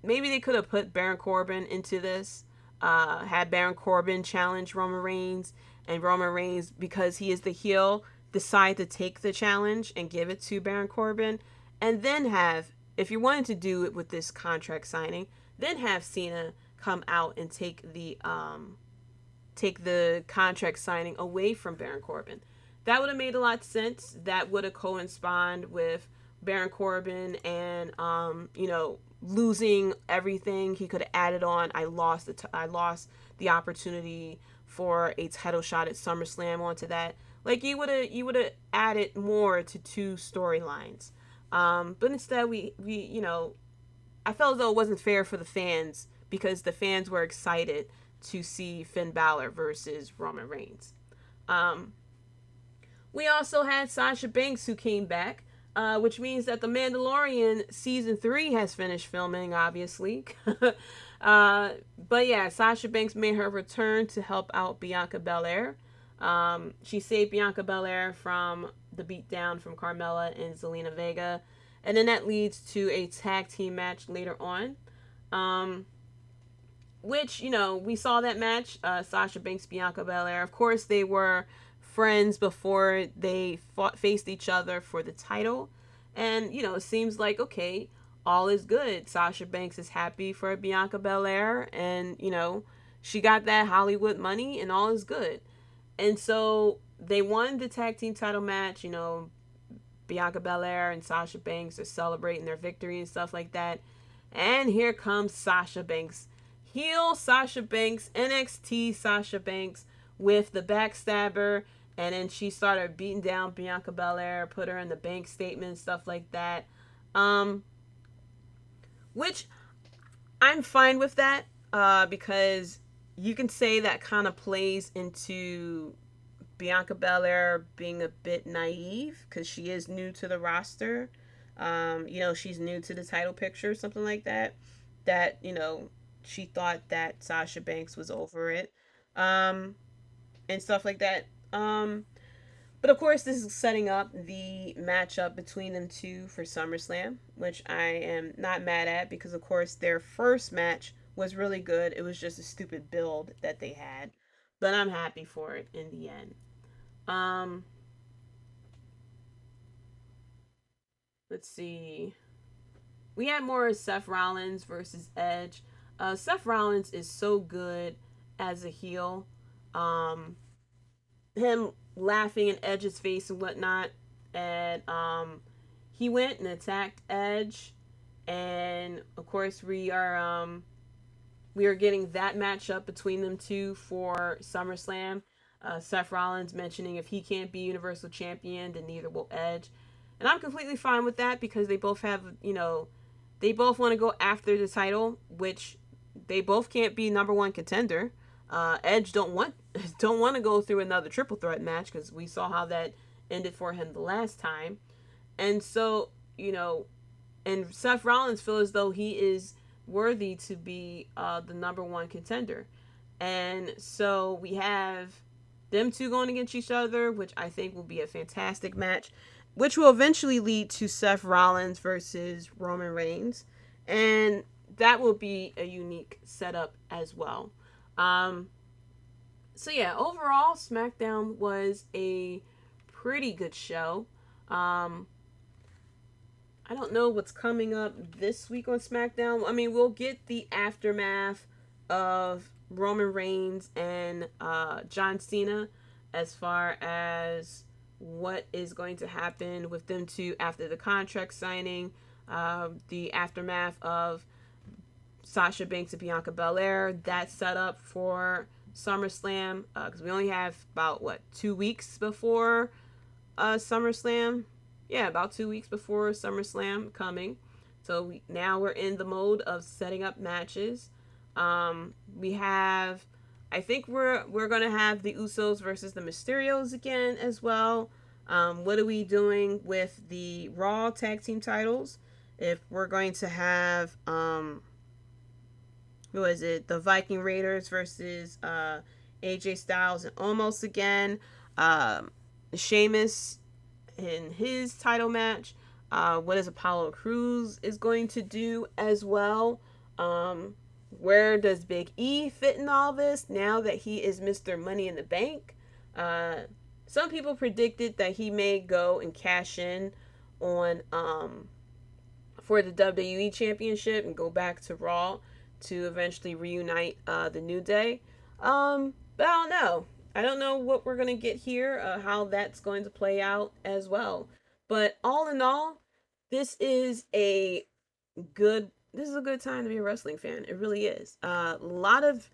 Maybe they could have put Baron Corbin into this. Had Baron Corbin challenge Roman Reigns, and Roman Reigns, because he is the heel, decide to take the challenge and give it to Baron Corbin, and then if you're wanting to do it with this contract signing, then have Cena come out and take the contract signing away from Baron Corbin. That would have made a lot of sense. That would have coincided with Baron Corbin and losing everything. He could have added on, I lost the opportunity for a title shot at SummerSlam onto that. Like, you would have added more to 2 storylines. But instead we I felt as though it wasn't fair for the fans, because the fans were excited to see Finn Balor versus Roman Reigns. Um, we also had Sasha Banks who came back, which means that The Mandalorian season 3 has finished filming, obviously. But yeah, Sasha Banks made her return to help out Bianca Belair. She saved Bianca Belair from the beatdown from Carmella and Zelina Vega. And then that leads to a tag team match later on. Which, we saw that match, Sasha Banks, Bianca Belair. Of course, they were friends before they faced each other for the title. And, it seems like, okay, all is good. Sasha Banks is happy for Bianca Belair. And, she got that Hollywood money and all is good. And so they won the tag team title match. Bianca Belair and Sasha Banks are celebrating their victory and stuff like that. And here comes Sasha Banks. Heel Sasha Banks, NXT Sasha Banks with the backstabber. And then she started beating down Bianca Belair, put her in the bank statement, stuff like that. Which I'm fine with that, because you can say that kind of plays into Bianca Belair being a bit naive because she is new to the roster. She's new to the title picture, something like that. That, she thought that Sasha Banks was over it. And stuff like that. But of course, this is setting up the matchup between them two for SummerSlam, which I am not mad at because, of course, their first match was really good. It was just a stupid build that they had. But I'm happy for it in the end. Let's see. We had more Seth Rollins versus Edge. Seth Rollins is so good as a heel. Him laughing in Edge's face and whatnot. And he went and attacked Edge. And of course we are getting that matchup between them two for SummerSlam. Seth Rollins mentioning if he can't be Universal Champion, then neither will Edge. And I'm completely fine with that because they both have, they both want to go after the title, which they both can't be number one contender. Edge don't want to go through another triple threat match because we saw how that ended for him the last time. And so, and Seth Rollins feels as though he is worthy to be the number one contender. And so we have them two going against each other, which I think will be a fantastic match, which will eventually lead to Seth Rollins versus Roman Reigns. And that will be a unique setup as well. So yeah, overall, SmackDown was a pretty good show. I don't know what's coming up this week on SmackDown. I mean, we'll get the aftermath of Roman Reigns and John Cena as far as what is going to happen with them two after the contract signing, the aftermath of Sasha Banks and Bianca Belair, that set up for SummerSlam, because we only have about 2 weeks before SummerSlam. Yeah, about 2 weeks before SummerSlam coming. So now we're in the mode of setting up matches. We have, I think we're gonna have the Usos versus the Mysterios again as well. What are we doing with the Raw tag team titles? If we're going to have who is it? The Viking Raiders versus AJ Styles and Omos again. Sheamus in his title match. What is Apollo Crews is going to do as well. Where does Big E fit in all this now that he is Mr. Money in the Bank? Some people predicted that he may go and cash in on for the WWE Championship and go back to Raw to eventually reunite the New Day. But I don't know. I don't know what we're going to get here, how that's going to play out as well. But all in all, this is a good time to be a wrestling fan. It really is. A lot of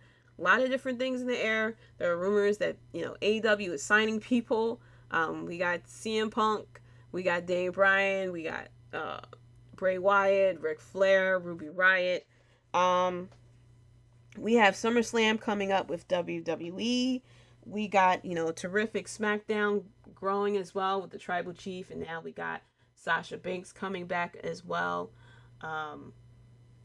different things in the air. There are rumors that, AEW is signing people. We got CM Punk, we got Daniel Bryan, we got Bray Wyatt, Ric Flair, Ruby Riott. We have Summerslam coming up with WWE. We got, a terrific Smackdown growing as well with the Tribal Chief, and now we got Sasha Banks coming back as well. Um,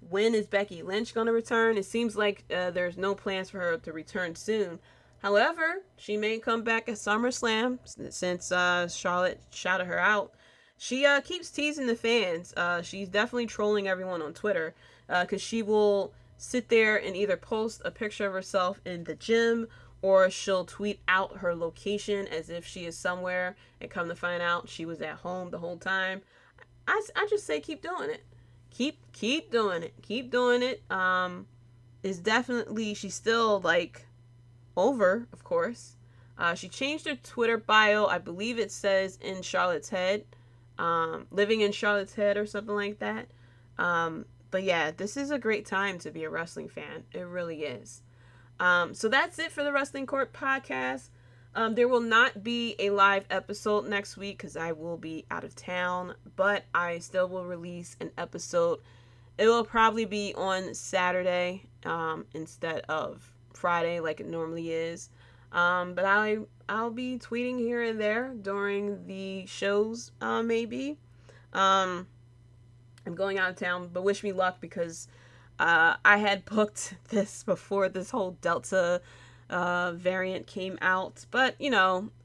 when is Becky Lynch going to return? It seems like there's no plans for her to return soon. However, she may come back at SummerSlam since Charlotte shouted her out. She keeps teasing the fans. She's definitely trolling everyone on Twitter because she will sit there and either post a picture of herself in the gym or she'll tweet out her location as if she is somewhere and come to find out she was at home the whole time. I just say keep doing it. Keep doing it. Keep doing it. Is definitely she's still like over, of course. She changed her Twitter bio. I believe it says in Charlotte's Head. Living in Charlotte's Head or something like that. But yeah, this is a great time to be a wrestling fan. It really is. So that's it for the Wrestling Court podcast. There will not be a live episode next week because I will be out of town, but I still will release an episode. It will probably be on Saturday instead of Friday like it normally is. But I'll be tweeting here and there during the shows, maybe. Um, I'm going out of town, but wish me luck because I had booked this before this whole Delta variant came out. But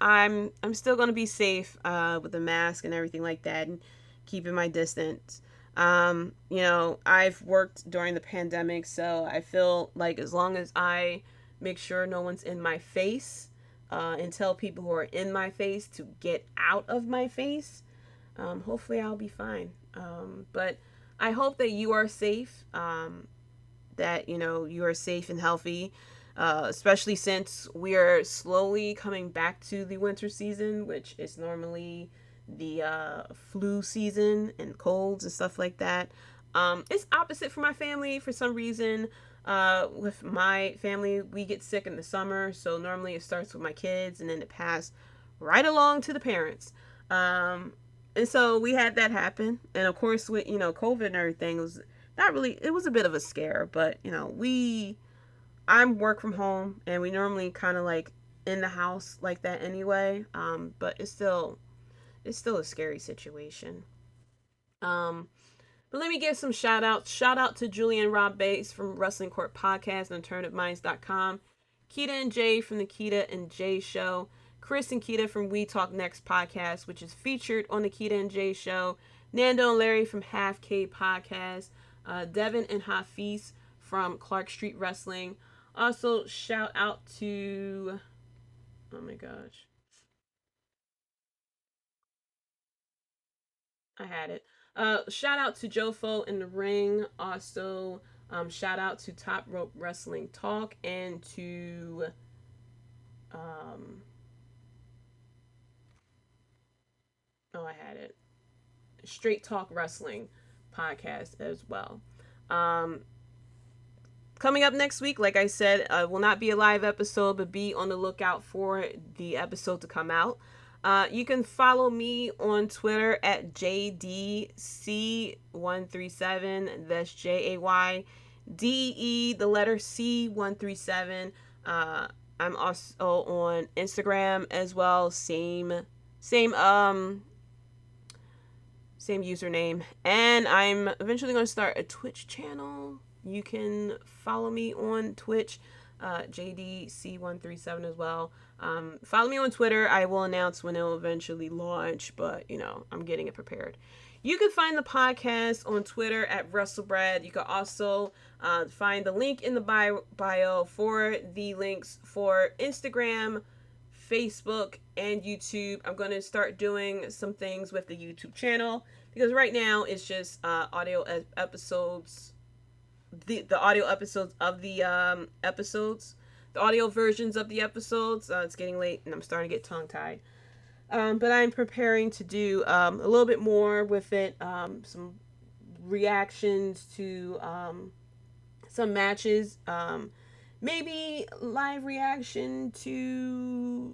I'm still gonna be safe with the mask and everything like that, and keeping my distance. I've worked during the pandemic, so I feel like as long as I make sure no one's in my face and tell people who are in my face to get out of my face, hopefully I'll be fine. But I hope that you are safe, that you are safe and healthy, especially since we are slowly coming back to the winter season, which is normally the flu season and colds and stuff like that. It's opposite for my family for some reason. With my family, we get sick in the summer, so normally it starts with my kids and then it passes right along to the parents. And so we had that happen, and of course with COVID and everything, it was not really, it was a bit of a scare, but I'm work from home and we normally kind of like in the house like that anyway. But it's still a scary situation. Um, but let me give some shout outs. Shout out to Julian Rob Bates from Wrestling Court Podcast and AlternativeMinds.com. Keita and Jay from the Keita and Jay Show. Chris and Keita from We Talk Next Podcast, which is featured on the Keita and Jay Show. Nando and Larry from Half K Podcast. Devin and Hafiz from Clark Street Wrestling. Also, shout out to, oh my gosh, I had it. Shout out to Jofo in the ring. Also, shout out to Top Rope Wrestling Talk and to um, oh, I had it. Straight Talk Wrestling podcast as well. Um, Coming up next week, like I said, will not be a live episode, but be on the lookout for the episode to come out. You can follow me on Twitter at JDC137. That's JAYDE, the letter C137. I'm also on Instagram as well. Same same username. And I'm eventually going to start a Twitch channel. You can follow me on Twitch, JDC137 as well. Follow me on Twitter. I will announce when it will eventually launch, but I'm getting it prepared. You can find the podcast on Twitter at Wrestlebread. You can also find the link in the bio for the links for Instagram, Facebook, and YouTube. I'm going to start doing some things with the YouTube channel because right now it's just audio episodes, the audio episodes of the episodes, the audio versions of the episodes. It's getting late and I'm starting to get tongue-tied. But I'm preparing to do a little bit more with it, some reactions to some matches, maybe live reaction to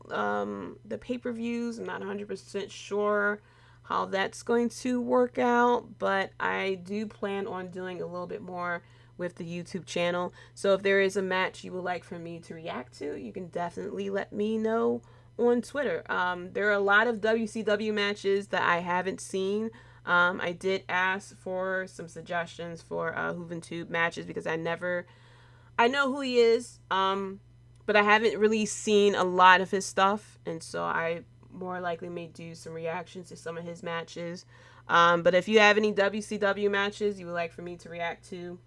the pay-per-views. I'm not 100% sure how that's going to work out, but I do plan on doing a little bit more with the YouTube channel. So if there is a match you would like for me to react to, you can definitely let me know on Twitter. There are a lot of WCW matches that I haven't seen. I did ask for some suggestions for Juventud matches because I know who he is, but I haven't really seen a lot of his stuff, and so I more likely may do some reactions to some of his matches. But if you have any WCW matches you would like for me to react to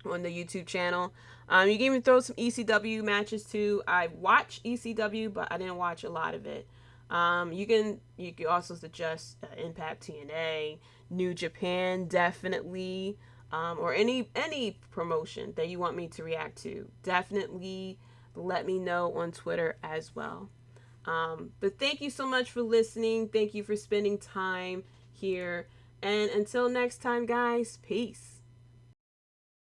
on the YouTube channel, you can even throw some ECW matches too. I watch ECW, but I didn't watch a lot of it. You can also suggest Impact TNA, New Japan, definitely, or any promotion that you want me to react to. Definitely let me know on Twitter as well. But thank you so much for listening. Thank you for spending time here. And until next time, guys, peace.